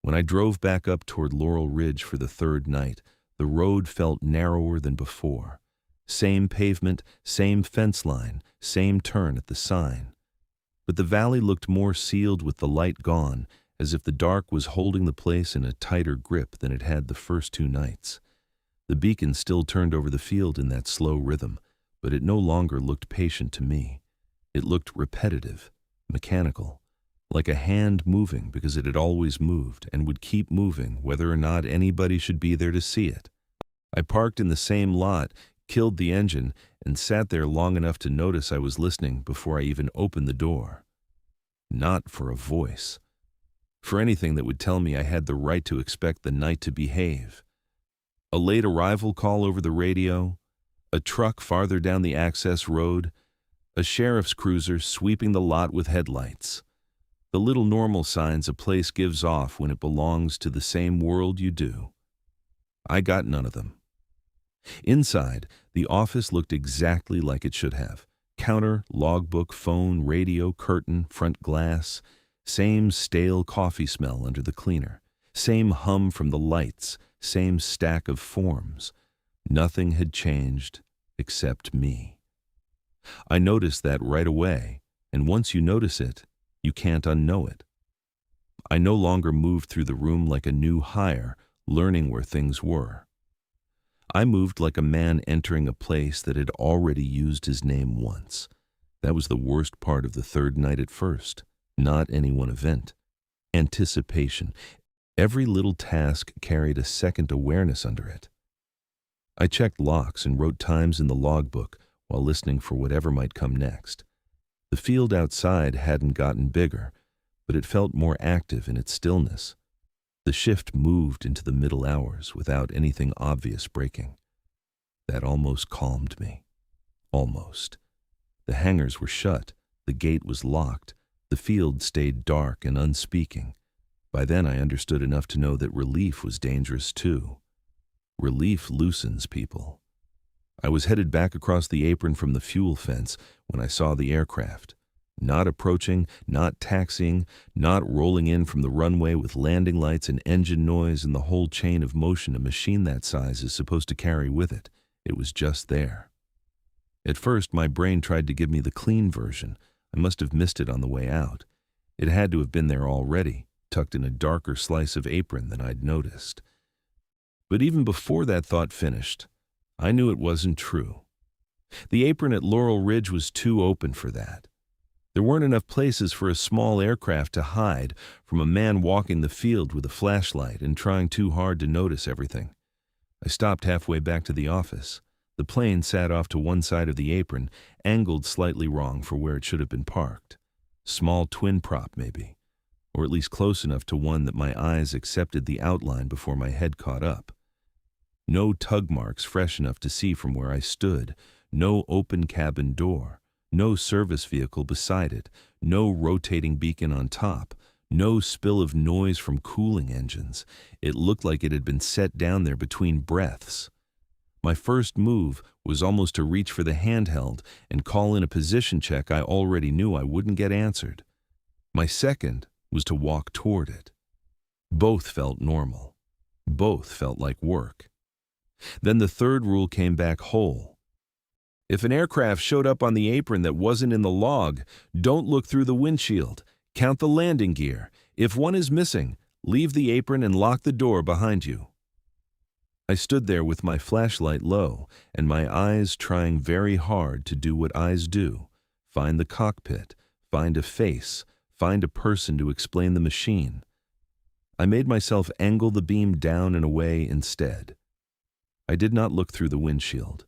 When I drove back up toward Laurel Ridge for the third night, the road felt narrower than before. Same pavement, same fence line, same turn at the sign. But the valley looked more sealed with the light gone, as if the dark was holding the place in a tighter grip than it had the first 2 nights. The beacon still turned over the field in that slow rhythm, but it no longer looked patient to me. It looked repetitive, mechanical, like a hand moving because it had always moved and would keep moving whether or not anybody should be there to see it. I parked in the same lot, killed the engine, and sat there long enough to notice I was listening before I even opened the door. Not for a voice. For anything that would tell me I had the right to expect the night to behave. A late arrival call over the radio, a truck farther down the access road, a sheriff's cruiser sweeping the lot with headlights. The little normal signs a place gives off when it belongs to the same world you do. I got none of them. Inside, the office looked exactly like it should have. Counter, logbook, phone, radio, curtain, front glass. Same stale coffee smell under the cleaner. Same hum from the lights. Same stack of forms. Nothing had changed except me. I noticed that right away, and once you notice it, you can't unknow it. I no longer moved through the room like a new hire, learning where things were. I moved like a man entering a place that had already used his name once. That was the worst part of the third night at first, not any one event. Anticipation. Every little task carried a second awareness under it. I checked locks and wrote times in the logbook while listening for whatever might come next. The field outside hadn't gotten bigger, but it felt more active in its stillness. The shift moved into the middle hours without anything obvious breaking. That almost calmed me. Almost. The hangars were shut, the gate was locked, the field stayed dark and unspeaking. By then I understood enough to know that relief was dangerous too. Relief loosens people. I was headed back across the apron from the fuel fence when I saw the aircraft. Not approaching, not taxiing, not rolling in from the runway with landing lights and engine noise and the whole chain of motion a machine that size is supposed to carry with it. It was just there. At first, my brain tried to give me the clean version. I must have missed it on the way out. It had to have been there already, tucked in a darker slice of apron than I'd noticed. But even before that thought finished, I knew it wasn't true. The apron at Laurel Ridge was too open for that. There weren't enough places for a small aircraft to hide from a man walking the field with a flashlight and trying too hard to notice everything. I stopped halfway back to the office. The plane sat off to one side of the apron, angled slightly wrong for where it should have been parked. Small twin prop, maybe, or at least close enough to one that my eyes accepted the outline before my head caught up. No tug marks fresh enough to see from where I stood, no open cabin door. No service vehicle beside it, no rotating beacon on top, no spill of noise from cooling engines. It looked like it had been set down there between breaths. My first move was almost to reach for the handheld and call in a position check I already knew I wouldn't get answered. My second was to walk toward it. Both felt normal. Both felt like work. Then the third rule came back whole. If an aircraft showed up on the apron that wasn't in the log, don't look through the windshield. Count the landing gear. If one is missing, leave the apron and lock the door behind you. I stood there with my flashlight low and my eyes trying very hard to do what eyes do. Find the cockpit, find a face, find a person to explain the machine. I made myself angle the beam down and away instead. I did not look through the windshield.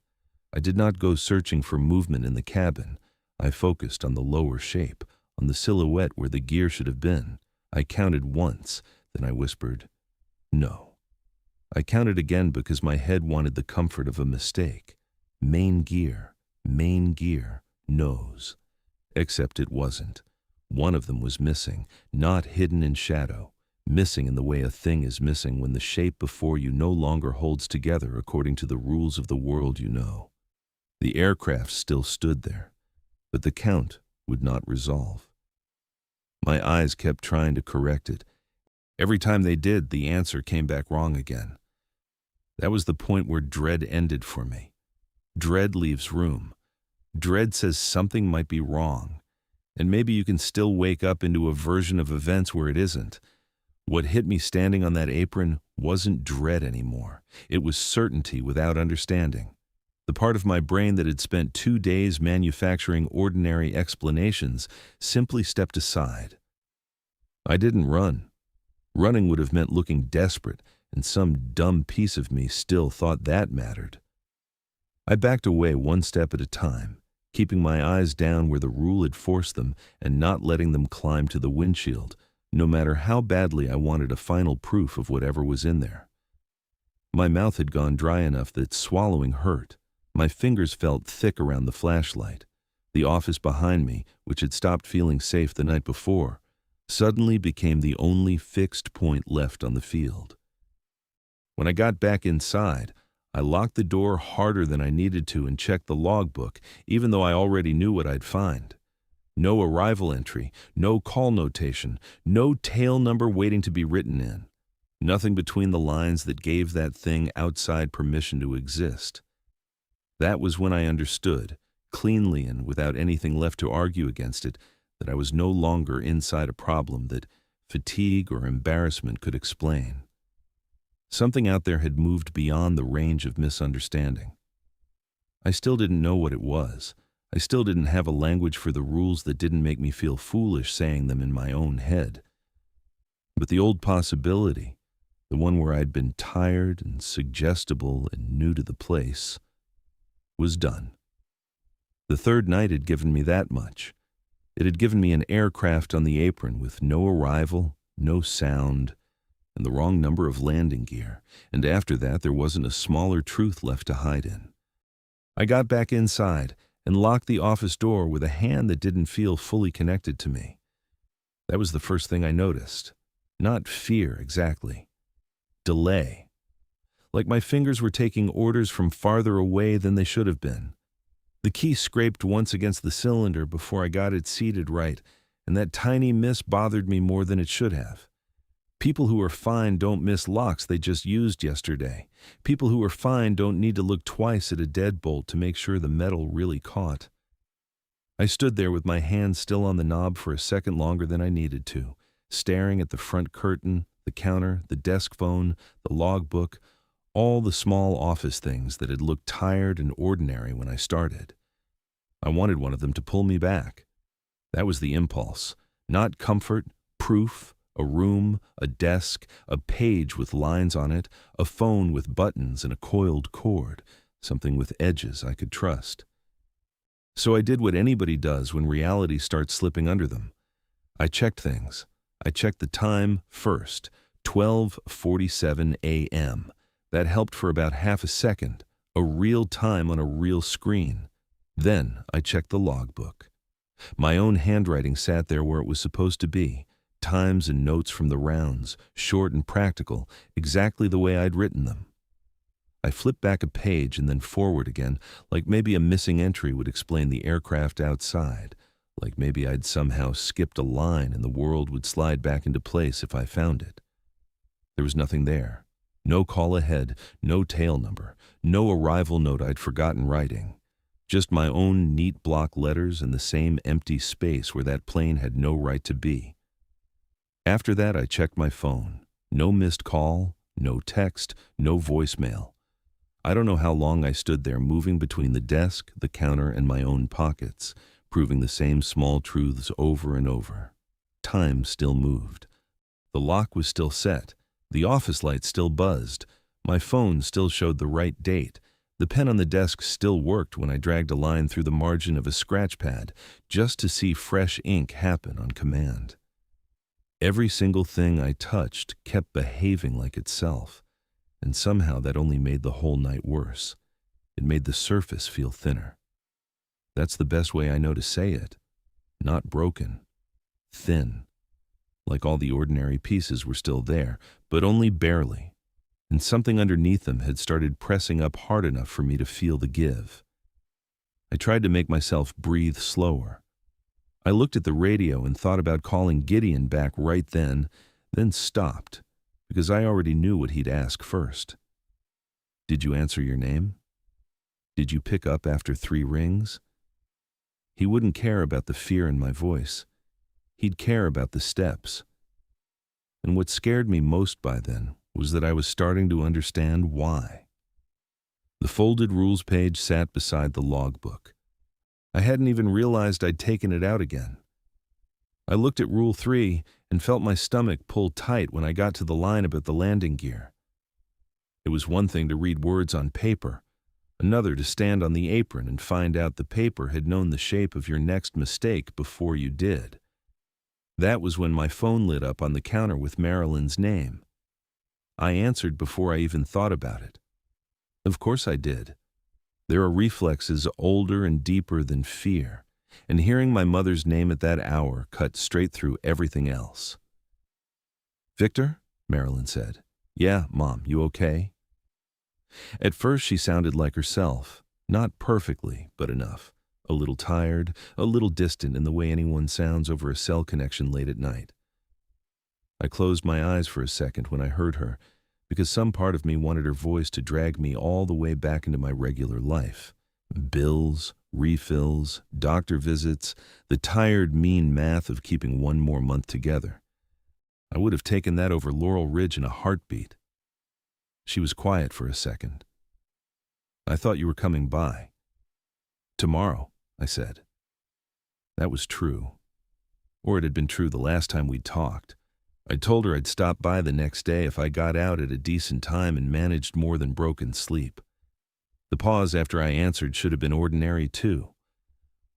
I did not go searching for movement in the cabin. I focused on the lower shape, on the silhouette where the gear should have been. I counted once, then I whispered, "No." I counted again because my head wanted the comfort of a mistake. Main gear, no's. Except it wasn't. One of them was missing, not hidden in shadow, missing in the way a thing is missing when the shape before you no longer holds together according to the rules of the world you know. The aircraft still stood there, but the count would not resolve. My eyes kept trying to correct it. Every time they did, the answer came back wrong again. That was the point where dread ended for me. Dread leaves room. Dread says something might be wrong, and maybe you can still wake up into a version of events where it isn't. What hit me standing on that apron wasn't dread anymore. It was certainty without understanding. The part of my brain that had spent 2 days manufacturing ordinary explanations simply stepped aside. I didn't run. Running would have meant looking desperate, and some dumb piece of me still thought that mattered. I backed away one step at a time, keeping my eyes down where the rule had forced them and not letting them climb to the windshield, no matter how badly I wanted a final proof of whatever was in there. My mouth had gone dry enough that swallowing hurt. My fingers felt thick around the flashlight. The office behind me, which had stopped feeling safe the night before, suddenly became the only fixed point left on the field. When I got back inside, I locked the door harder than I needed to and checked the logbook, even though I already knew what I'd find. No arrival entry, no call notation, no tail number waiting to be written in. Nothing between the lines that gave that thing outside permission to exist. That was when I understood, cleanly and without anything left to argue against it, that I was no longer inside a problem that fatigue or embarrassment could explain. Something out there had moved beyond the range of misunderstanding. I still didn't know what it was. I still didn't have a language for the rules that didn't make me feel foolish saying them in my own head. But the old possibility, the one where I'd been tired and suggestible and new to the place, was done. The third night had given me that much. It had given me an aircraft on the apron with no arrival, no sound, and the wrong number of landing gear, and after that there wasn't a smaller truth left to hide in. I got back inside and locked the office door with a hand that didn't feel fully connected to me. That was the first thing I noticed. Not fear exactly. Delay. Like my fingers were taking orders from farther away than they should have been. The key scraped once against the cylinder before I got it seated right, and that tiny miss bothered me more than it should have. People who are fine don't miss locks they just used yesterday. People who are fine don't need to look twice at a deadbolt to make sure the metal really caught. I stood there with my hand still on the knob for a second longer than I needed to, staring at the front curtain, the counter, the desk phone, the logbook, all the small office things that had looked tired and ordinary when I started. I wanted one of them to pull me back. That was the impulse. Not comfort, proof, a room, a desk, a page with lines on it, a phone with buttons and a coiled cord, something with edges I could trust. So I did what anybody does when reality starts slipping under them. I checked things. I checked the time first, 12:47 a.m. That helped for about half a second, a real time on a real screen. Then I checked the logbook. My own handwriting sat there where it was supposed to be. Times and notes from the rounds, short and practical, exactly the way I'd written them. I flipped back a page and then forward again, like maybe a missing entry would explain the aircraft outside, like maybe I'd somehow skipped a line and the world would slide back into place if I found it. There was nothing there. No call ahead, no tail number, no arrival note I'd forgotten writing. Just my own neat block letters and the same empty space where that plane had no right to be. After that, I checked my phone. No missed call, no text, no voicemail. I don't know how long I stood there moving between the desk, the counter, and my own pockets, proving the same small truths over and over. Time still moved. The lock was still set. The office light still buzzed. My phone still showed the right date. The pen on the desk still worked when I dragged a line through the margin of a scratch pad just to see fresh ink happen on command. Every single thing I touched kept behaving like itself, and somehow that only made the whole night worse. It made the surface feel thinner. That's the best way I know to say it. Not broken. Thin. Like all the ordinary pieces were still there, but only barely. And something underneath them had started pressing up hard enough for me to feel the give. I tried to make myself breathe slower. I looked at the radio and thought about calling Gideon back right then stopped, because I already knew what he'd ask first. Did you answer your name? Did you pick up after 3 rings? He wouldn't care about the fear in my voice. He'd care about the steps. And what scared me most by then was that I was starting to understand why. The folded rules page sat beside the logbook. I hadn't even realized I'd taken it out again. I looked at Rule 3 and felt my stomach pull tight when I got to the line about the landing gear. It was one thing to read words on paper, another to stand on the apron and find out the paper had known the shape of your next mistake before you did. That was when my phone lit up on the counter with Marilyn's name. I answered before I even thought about it. Of course I did. There are reflexes older and deeper than fear, and hearing my mother's name at that hour cut straight through everything else. "Victor?" Marilyn said. "Yeah, Mom, you okay?" At first she sounded like herself, not perfectly, but enough. A little tired, a little distant in the way anyone sounds over a cell connection late at night. I closed my eyes for a second when I heard her, because some part of me wanted her voice to drag me all the way back into my regular life. Bills, refills, doctor visits, the tired, mean math of keeping one more month together. I would have taken that over Laurel Ridge in a heartbeat. She was quiet for a second. "I thought you were coming by." "Tomorrow," I said. That was true. Or it had been true the last time we'd talked. I told her I'd stop by the next day if I got out at a decent time and managed more than broken sleep. The pause after I answered should have been ordinary too.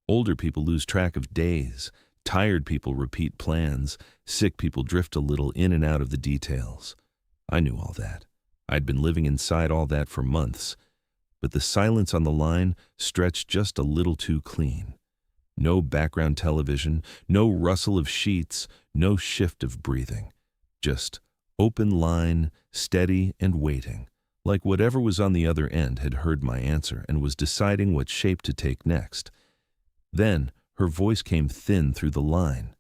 Older people lose track of days. Tired people repeat plans. Sick people drift a little in and out of the details. I knew all that. I'd been living inside all that for months. But the silence on the line stretched just a little too clean. No background television, no rustle of sheets, no shift of breathing. Just open line, steady and waiting, like whatever was on the other end had heard my answer and was deciding what shape to take next. Then her voice came thin through the line.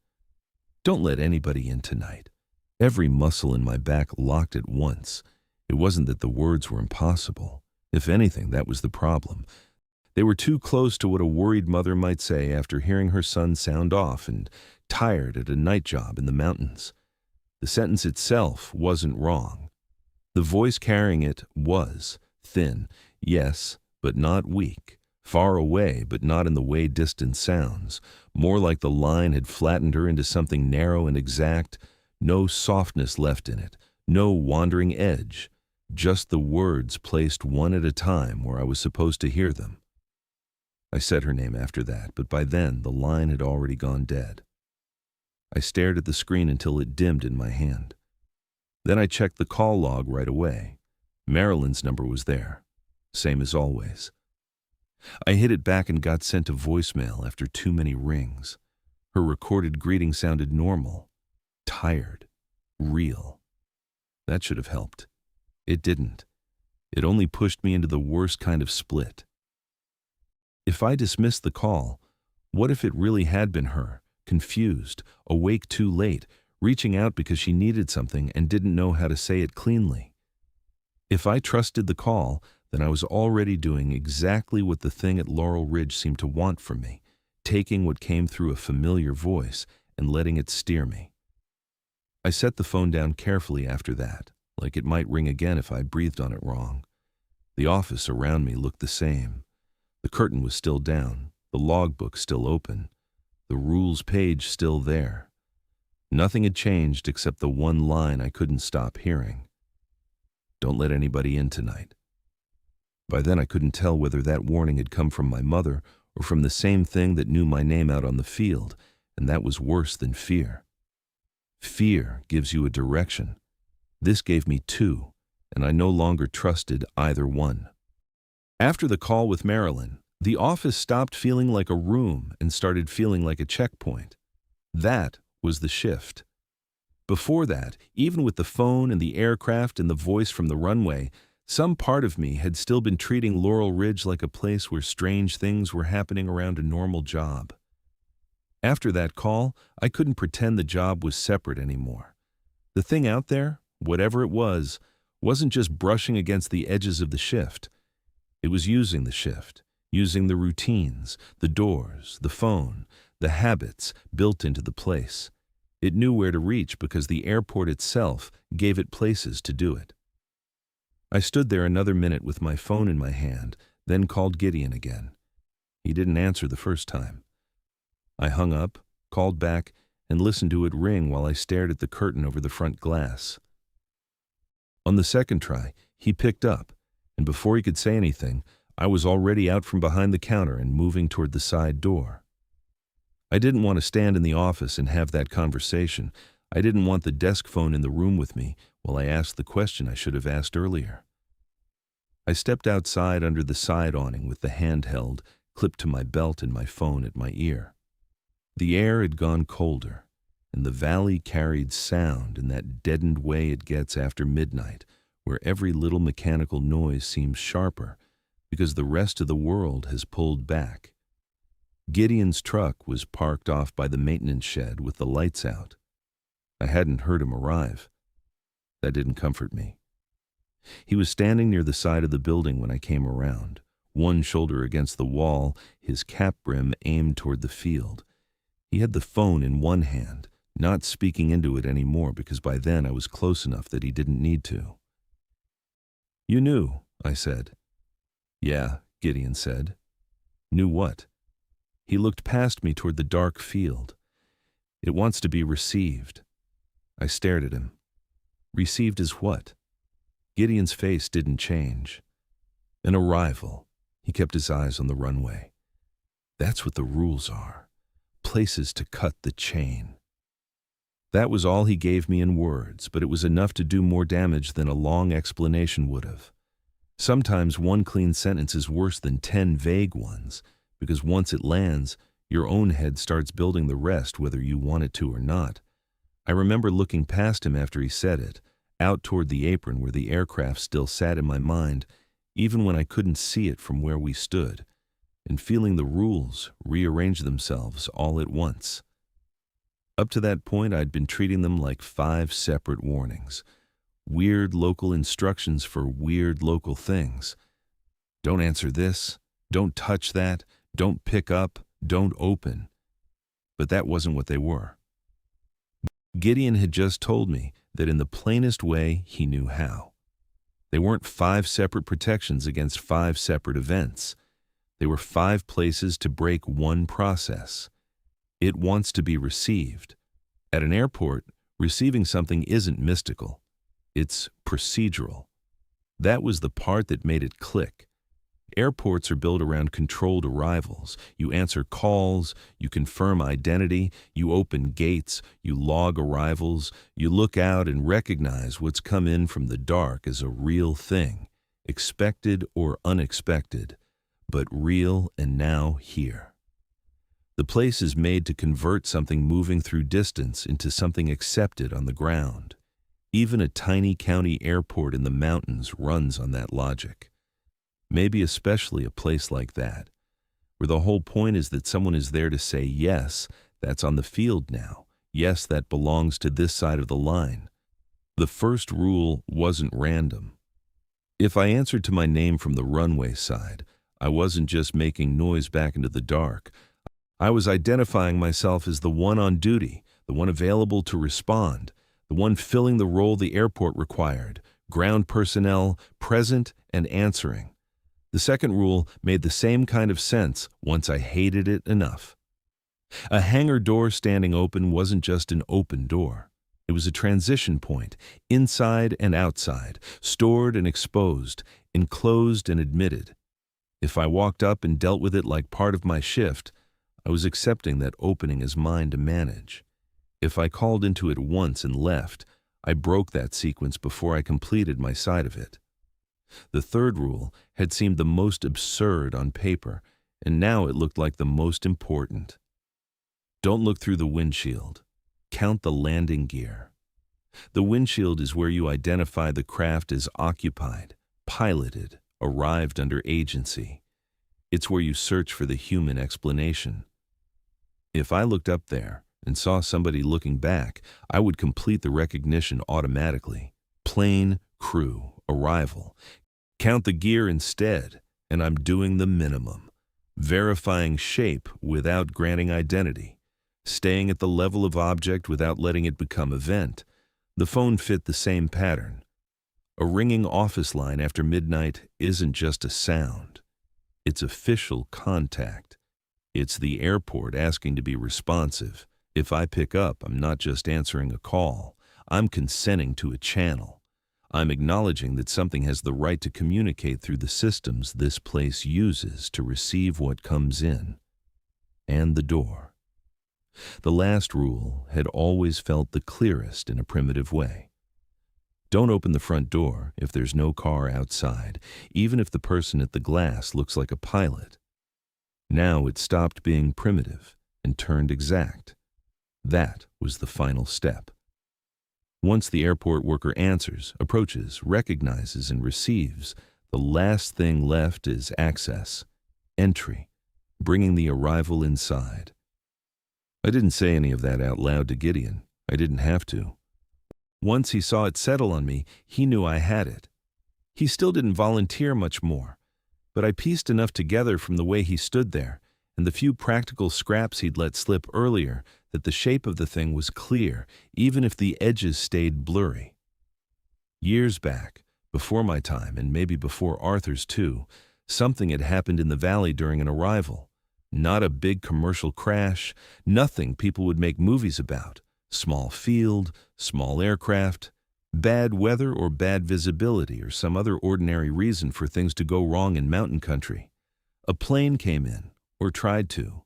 "Don't let anybody in tonight." Every muscle in my back locked at once. It wasn't that the words were impossible. If anything, that was the problem. They were too close to what a worried mother might say after hearing her son sound off and tired at a night job in the mountains. The sentence itself wasn't wrong. The voice carrying it was thin, yes, but not weak. Far away, but not in the way distance sounds. More like the line had flattened her into something narrow and exact. No softness left in it. No wandering edge. Just the words placed one at a time where I was supposed to hear them. I said her name after that, but by then the line had already gone dead. I stared at the screen until it dimmed in my hand. Then I checked the call log right away. Marilyn's number was there, same as always. I hit it back and got sent to voicemail after too many rings. Her recorded greeting sounded normal, tired, real. That should have helped. It didn't. It only pushed me into the worst kind of split. If I dismissed the call, what if it really had been her, confused, awake too late, reaching out because she needed something and didn't know how to say it cleanly? If I trusted the call, then I was already doing exactly what the thing at Laurel Ridge seemed to want from me, taking what came through a familiar voice and letting it steer me. I set the phone down carefully after that, like it might ring again if I breathed on it wrong. The office around me looked the same. The curtain was still down, the logbook still open, the rules page still there. Nothing had changed except the one line I couldn't stop hearing. "Don't let anybody in tonight." By then I couldn't tell whether that warning had come from my mother or from the same thing that knew my name out on the field, and that was worse than fear. Fear gives you a direction. This gave me two, and I no longer trusted either one. After the call with Marilyn, The office stopped feeling like a room and started feeling like a checkpoint. That was the shift. Before that, even with the phone and the aircraft and the voice from the runway, some part of me had still been treating Laurel Ridge like a place where strange things were happening around a normal job. After that call, I couldn't pretend the job was separate anymore. The thing out there, whatever it was, wasn't just brushing against the edges of the shift. It was using the shift, using the routines, the doors, the phone, the habits built into the place. It knew where to reach because the airport itself gave it places to do it. I stood there another minute with my phone in my hand, then called Gideon again. He didn't answer the first time. I hung up, called back, and listened to it ring while I stared at the curtain over the front glass. On the second try, he picked up, and before he could say anything, I was already out from behind the counter and moving toward the side door. I didn't want to stand in the office and have that conversation. I didn't want the desk phone in the room with me while I asked the question I should have asked earlier. I stepped outside under the side awning with the handheld clipped to my belt and my phone at my ear. The air had gone colder, and the valley carried sound in that deadened way it gets after midnight, where every little mechanical noise seems sharper because the rest of the world has pulled back. Gideon's truck was parked off by the maintenance shed with the lights out. I hadn't heard him arrive. That didn't comfort me. He was standing near the side of the building when I came around, one shoulder against the wall, his cap brim aimed toward the field. He had the phone in one hand, not speaking into it anymore because by then I was close enough that he didn't need to. "You knew," I said. "Yeah," Gideon said. "Knew what?" He looked past me toward the dark field. "It wants to be received." I stared at him. Received as what? Gideon's face didn't change. An arrival. He kept his eyes on the runway. That's what the rules are. Places to cut the chain. That was all he gave me in words, but it was enough to do more damage than a long explanation would have. Sometimes one clean sentence is worse than 10 vague ones, because once it lands, your own head starts building the rest whether you want it to or not. I remember looking past him after he said it, out toward the apron where the aircraft still sat in my mind, even when I couldn't see it from where we stood, and feeling the rules rearrange themselves all at once. Up to that point, I'd been treating them like 5 separate warnings. Weird local instructions for weird local things. Don't answer this, don't touch that, don't pick up, don't open. But that wasn't what they were. Gideon had just told me that in the plainest way he knew how. They weren't 5 separate protections against 5 separate events. They were 5 places to break one process. It wants to be received. At an airport, receiving something isn't mystical. It's procedural. That was the part that made it click. Airports are built around controlled arrivals. You answer calls, you confirm identity, you open gates, you log arrivals, you look out and recognize what's come in from the dark as a real thing, expected or unexpected, but real and now here. The place is made to convert something moving through distance into something accepted on the ground. Even a tiny county airport in the mountains runs on that logic. Maybe especially a place like that, where the whole point is that someone is there to say, yes, that's on the field now. Yes, that belongs to this side of the line. The first rule wasn't random. If I answered to my name from the runway side, I wasn't just making noise back into the dark. I was identifying myself as the one on duty, the one available to respond, the one filling the role the airport required, ground personnel, present and answering. The second rule made the same kind of sense once I hated it enough. A hangar door standing open wasn't just an open door. It was a transition point, inside and outside, stored and exposed, enclosed and admitted. If I walked up and dealt with it like part of my shift, I was accepting that opening as mine to manage. If I called into it once and left, I broke that sequence before I completed my side of it. The third rule had seemed the most absurd on paper, and now it looked like the most important. Don't look through the windshield. Count the landing gear. The windshield is where you identify the craft as occupied, piloted, arrived under agency. It's where you search for the human explanation. If I looked up there and saw somebody looking back, I would complete the recognition automatically. Plane, crew, arrival. Count the gear instead, and I'm doing the minimum. Verifying shape without granting identity. Staying at the level of object without letting it become event. The phone fit the same pattern. A ringing office line after midnight isn't just a sound. It's official contact. It's the airport asking to be responsive. If I pick up, I'm not just answering a call. I'm consenting to a channel. I'm acknowledging that something has the right to communicate through the systems this place uses to receive what comes in. And the door. The last rule had always felt the clearest in a primitive way. Don't open the front door if there's no car outside, even if the person at the glass looks like a pilot. Now it stopped being primitive and turned exact. That was the final step. Once the airport worker answers, approaches, recognizes, and receives, the last thing left is access, entry, bringing the arrival inside. I didn't say any of that out loud to Gideon. I didn't have to. Once he saw it settle on me, he knew I had it. He still didn't volunteer much more, but I pieced enough together from the way he stood there and the few practical scraps he'd let slip earlier that the shape of the thing was clear, even if the edges stayed blurry. Years back, before my time and maybe before Arthur's too, something had happened in the valley during an arrival. Not a big commercial crash, nothing people would make movies about. Small field, small aircraft, bad weather or bad visibility or some other ordinary reason for things to go wrong in mountain country. A plane came in, or tried to,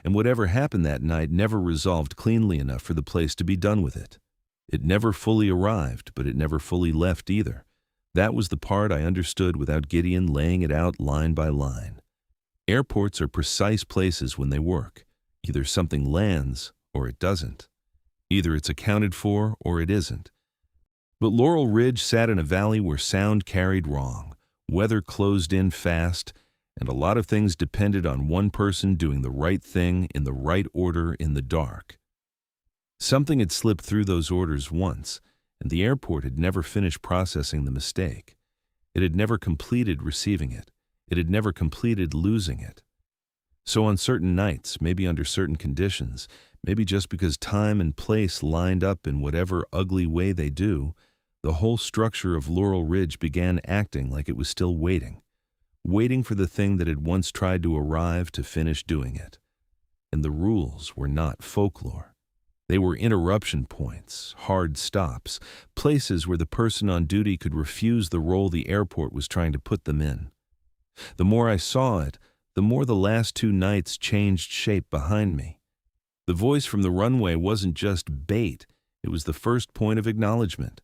and whatever happened that night never resolved cleanly enough for the place to be done with it. It never fully arrived, but it never fully left either. That was the part I understood without Gideon laying it out line by line. Airports are precise places when they work. Either something lands or it doesn't. Either it's accounted for or it isn't. But Laurel Ridge sat in a valley where sound carried wrong, weather closed in fast, and a lot of things depended on one person doing the right thing in the right order in the dark. Something had slipped through those orders once, and the airport had never finished processing the mistake. It had never completed receiving it. It had never completed losing it. So on certain nights, maybe under certain conditions, maybe just because time and place lined up in whatever ugly way they do, the whole structure of Laurel Ridge began acting like it was still waiting for the thing that had once tried to arrive to finish doing it. And the rules were not folklore. They were interruption points, hard stops, places where the person on duty could refuse the role the airport was trying to put them in. The more I saw it, the more the last 2 nights changed shape behind me. The voice from the runway wasn't just bait, it was the first point of acknowledgement.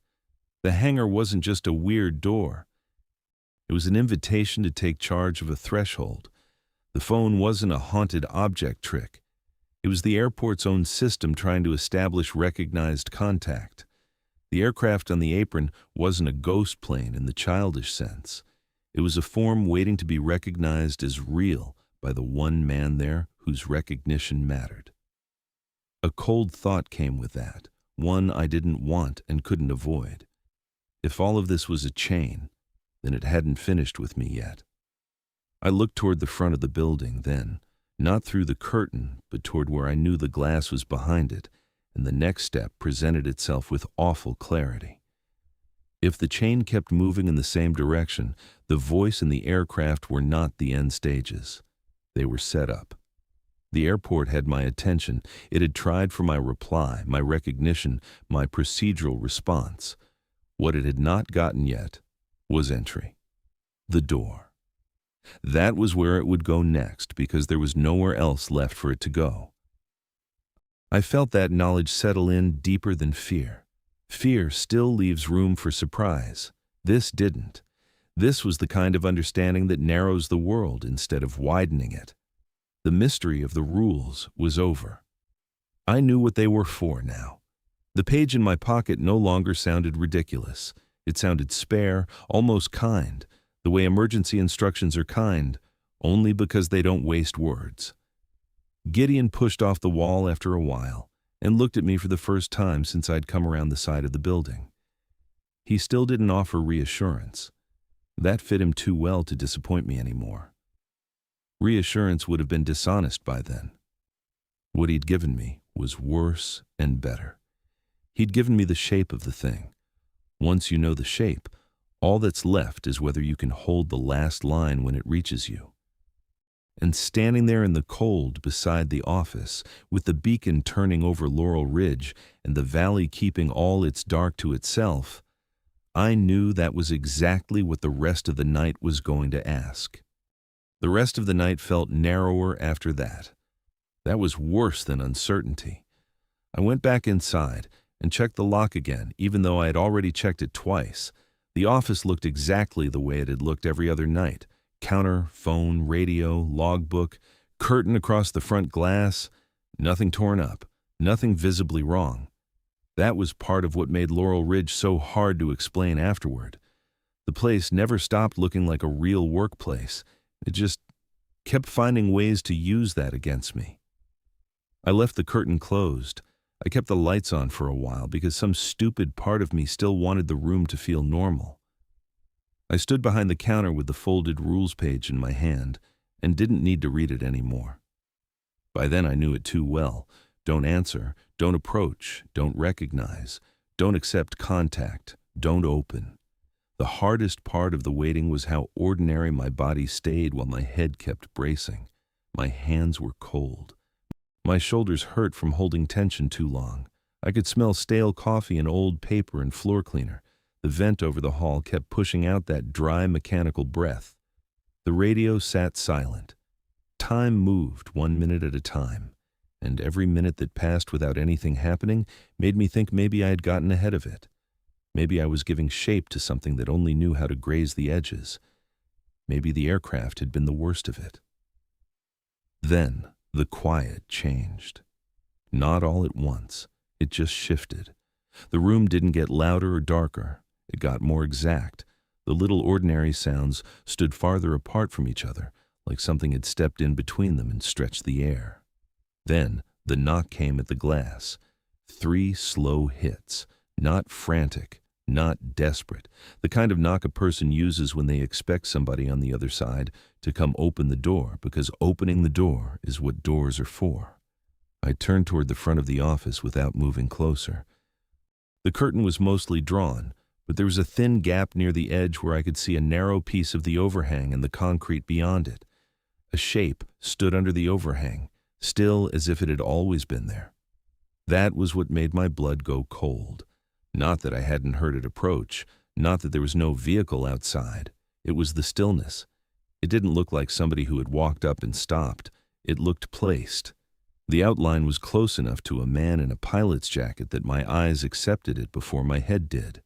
The hangar wasn't just a weird door. It was an invitation to take charge of a threshold. The phone wasn't a haunted object trick. It was the airport's own system trying to establish recognized contact. The aircraft on the apron wasn't a ghost plane in the childish sense. It was a form waiting to be recognized as real by the one man there whose recognition mattered. A cold thought came with that, one I didn't want and couldn't avoid. If all of this was a chain, then it hadn't finished with me yet. I looked toward the front of the building then, not through the curtain, but toward where I knew the glass was behind it, and the next step presented itself with awful clarity. If the chain kept moving in the same direction, the voice and the aircraft were not the end stages. They were set up. The airport had my attention. It had tried for my reply, my recognition, my procedural response. What it had not gotten yet was entry. The door. That was where it would go next, because there was nowhere else left for it to go. I felt that knowledge settle in deeper than fear. Fear still leaves room for surprise. This didn't. This was the kind of understanding that narrows the world instead of widening it. The mystery of the rules was over. I knew what they were for now. The page in my pocket no longer sounded ridiculous. It sounded spare, almost kind, the way emergency instructions are kind, only because they don't waste words. Gideon pushed off the wall after a while and looked at me for the first time since I'd come around the side of the building. He still didn't offer reassurance. That fit him too well to disappoint me anymore. Reassurance would have been dishonest by then. What he'd given me was worse and better. He'd given me the shape of the thing. Once you know the shape, all that's left is whether you can hold the last line when it reaches you. And standing there in the cold beside the office, with the beacon turning over Laurel Ridge and the valley keeping all its dark to itself, I knew that was exactly what the rest of the night was going to ask. The rest of the night felt narrower after that. That was worse than uncertainty. I went back inside and checked the lock again, even though I had already checked it twice. The office looked exactly the way it had looked every other night. Counter, phone, radio, logbook, curtain across the front glass. Nothing torn up, nothing visibly wrong. That was part of what made Laurel Ridge so hard to explain afterward. The place never stopped looking like a real workplace. It just kept finding ways to use that against me. I left the curtain closed. I kept the lights on for a while because some stupid part of me still wanted the room to feel normal. I stood behind the counter with the folded rules page in my hand and didn't need to read it anymore. By then I knew it too well. Don't answer, don't approach, don't recognize, don't accept contact, don't open. The hardest part of the waiting was how ordinary my body stayed while my head kept bracing. My hands were cold. My shoulders hurt from holding tension too long. I could smell stale coffee and old paper and floor cleaner. The vent over the hall kept pushing out that dry mechanical breath. The radio sat silent. Time moved 1 minute at a time, and every minute that passed without anything happening made me think maybe I had gotten ahead of it. Maybe I was giving shape to something that only knew how to graze the edges. Maybe the aircraft had been the worst of it. Then the quiet changed. Not all at once. It just shifted. The room didn't get louder or darker. It got more exact. The little ordinary sounds stood farther apart from each other, like something had stepped in between them and stretched the air. Then the knock came at the glass. 3 slow hits, not frantic, not desperate, the kind of knock a person uses when they expect somebody on the other side to come open the door, because opening the door is what doors are for. I turned toward the front of the office without moving closer. The curtain was mostly drawn, but there was a thin gap near the edge where I could see a narrow piece of the overhang and the concrete beyond it. A shape stood under the overhang, still as if it had always been there. That was what made my blood go cold. Not that I hadn't heard it approach, not that there was no vehicle outside. It was the stillness. It didn't look like somebody who had walked up and stopped. It looked placed. The outline was close enough to a man in a pilot's jacket that my eyes accepted it before my head did.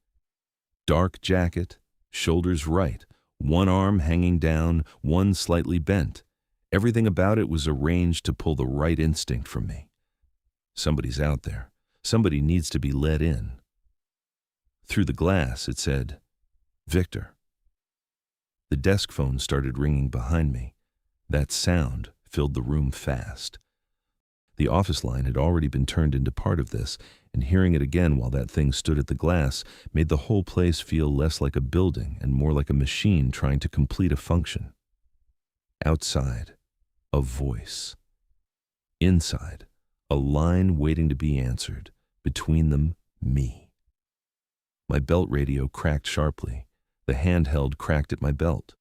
Dark jacket, shoulders right, one arm hanging down, one slightly bent. Everything about it was arranged to pull the right instinct from me. Somebody's out there. Somebody needs to be let in. Through the glass, it said, "Victor." The desk phone started ringing behind me. That sound filled the room fast. The office line had already been turned into part of this, and hearing it again while that thing stood at the glass made the whole place feel less like a building and more like a machine trying to complete a function. Outside, a voice. Inside, a line waiting to be answered. Between them, me. My belt radio cracked sharply. The handheld cracked at my belt.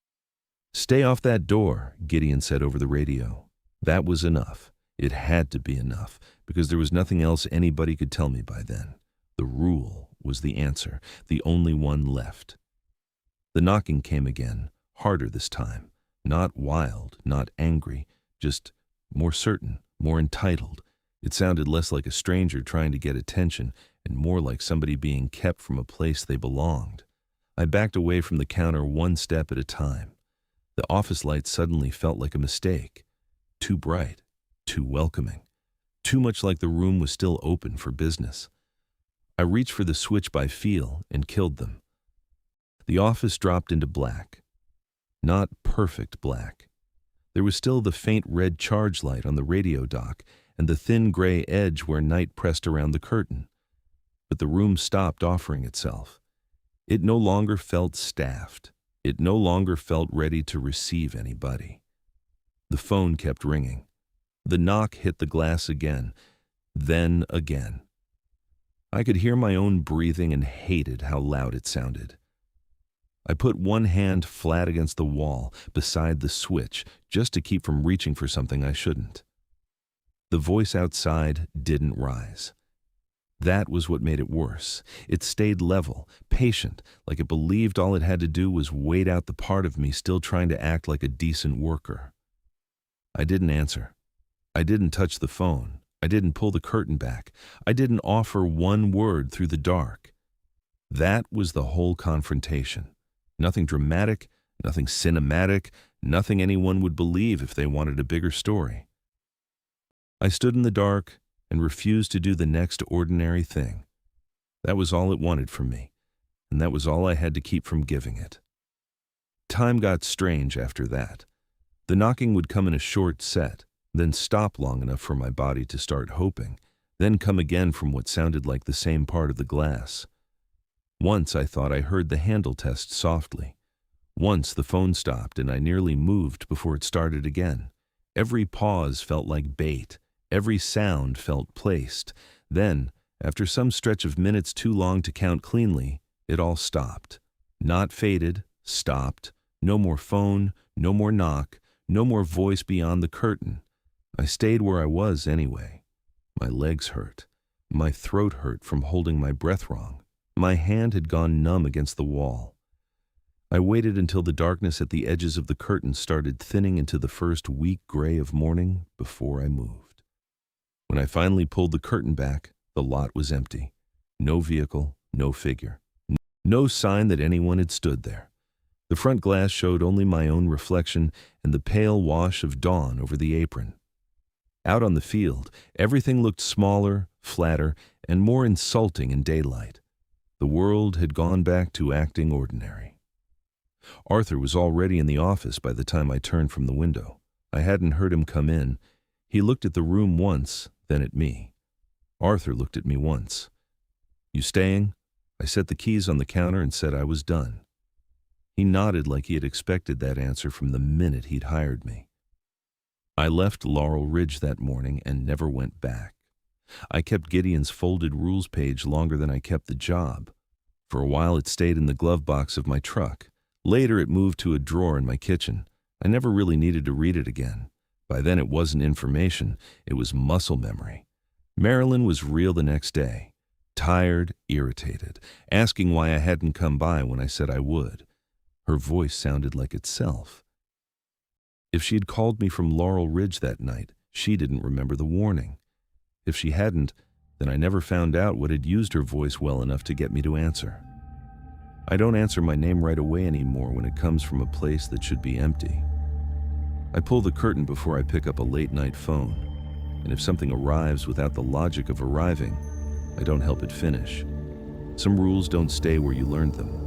"Stay off that door," Gideon said over the radio. That was enough. It had to be enough, because there was nothing else anybody could tell me by then. The rule was the answer, the only one left. The knocking came again, harder this time. Not wild, not angry, just more certain, more entitled. It sounded less like a stranger trying to get attention and more like somebody being kept from a place they belonged. I backed away from the counter one step at a time. The office light suddenly felt like a mistake. too bright, too welcoming, too much like the room was still open for business. I reached for the switch by feel and killed them. The office dropped into black. Not perfect black. There was still the faint red charge light on the radio dock and the thin gray edge where night pressed around the curtain. But the room stopped offering itself. It no longer felt staffed. It no longer felt ready to receive anybody. The phone kept ringing. The knock hit the glass again, then again. I could hear my own breathing and hated how loud it sounded. I put one hand flat against the wall beside the switch just to keep from reaching for something I shouldn't. The voice outside didn't rise. That was what made it worse. It stayed level, patient, like it believed all it had to do was wait out the part of me still trying to act like a decent worker. I didn't answer. I didn't touch the phone. I didn't pull the curtain back. I didn't offer one word through the dark. That was the whole confrontation. Nothing dramatic, nothing cinematic, nothing anyone would believe if they wanted a bigger story. I stood in the dark and refused to do the next ordinary thing. That was all it wanted from me, and that was all I had to keep from giving it. Time got strange after that. The knocking would come in a short set, then stop long enough for my body to start hoping, then come again from what sounded like the same part of the glass. Once I thought I heard the handle test softly. Once the phone stopped and I nearly moved before it started again. Every pause felt like bait. Every sound felt placed. Then, after some stretch of minutes too long to count cleanly, it all stopped. Not faded, stopped. No more phone, no more knock, no more voice beyond the curtain. I stayed where I was anyway. My legs hurt. My throat hurt from holding my breath wrong. My hand had gone numb against the wall. I waited until the darkness at the edges of the curtain started thinning into the first weak gray of morning before I moved. When I finally pulled the curtain back, the lot was empty. No vehicle, no figure. No sign that anyone had stood there. The front glass showed only my own reflection and the pale wash of dawn over the apron. Out on the field, everything looked smaller, flatter, and more insulting in daylight. The world had gone back to acting ordinary. Arthur was already in the office by the time I turned from the window. I hadn't heard him come in. He looked at the room once, then at me. Arthur looked at me once. "You staying?" I set the keys on the counter and said I was done. He nodded like he had expected that answer from the minute he'd hired me. I left Laurel Ridge that morning and never went back. I kept Gideon's folded rules page longer than I kept the job. For a while it stayed in the glove box of my truck. Later it moved to a drawer in my kitchen. I never really needed to read it again. By then it wasn't information, it was muscle memory. Marilyn was real the next day. Tired, irritated, asking why I hadn't come by when I said I would. Her voice sounded like itself. If she had called me from Laurel Ridge that night, she didn't remember the warning. If she hadn't, then I never found out what had used her voice well enough to get me to answer. I don't answer my name right away anymore when it comes from a place that should be empty. I pull the curtain before I pick up a late-night phone, and if something arrives without the logic of arriving, I don't help it finish. Some rules don't stay where you learned them.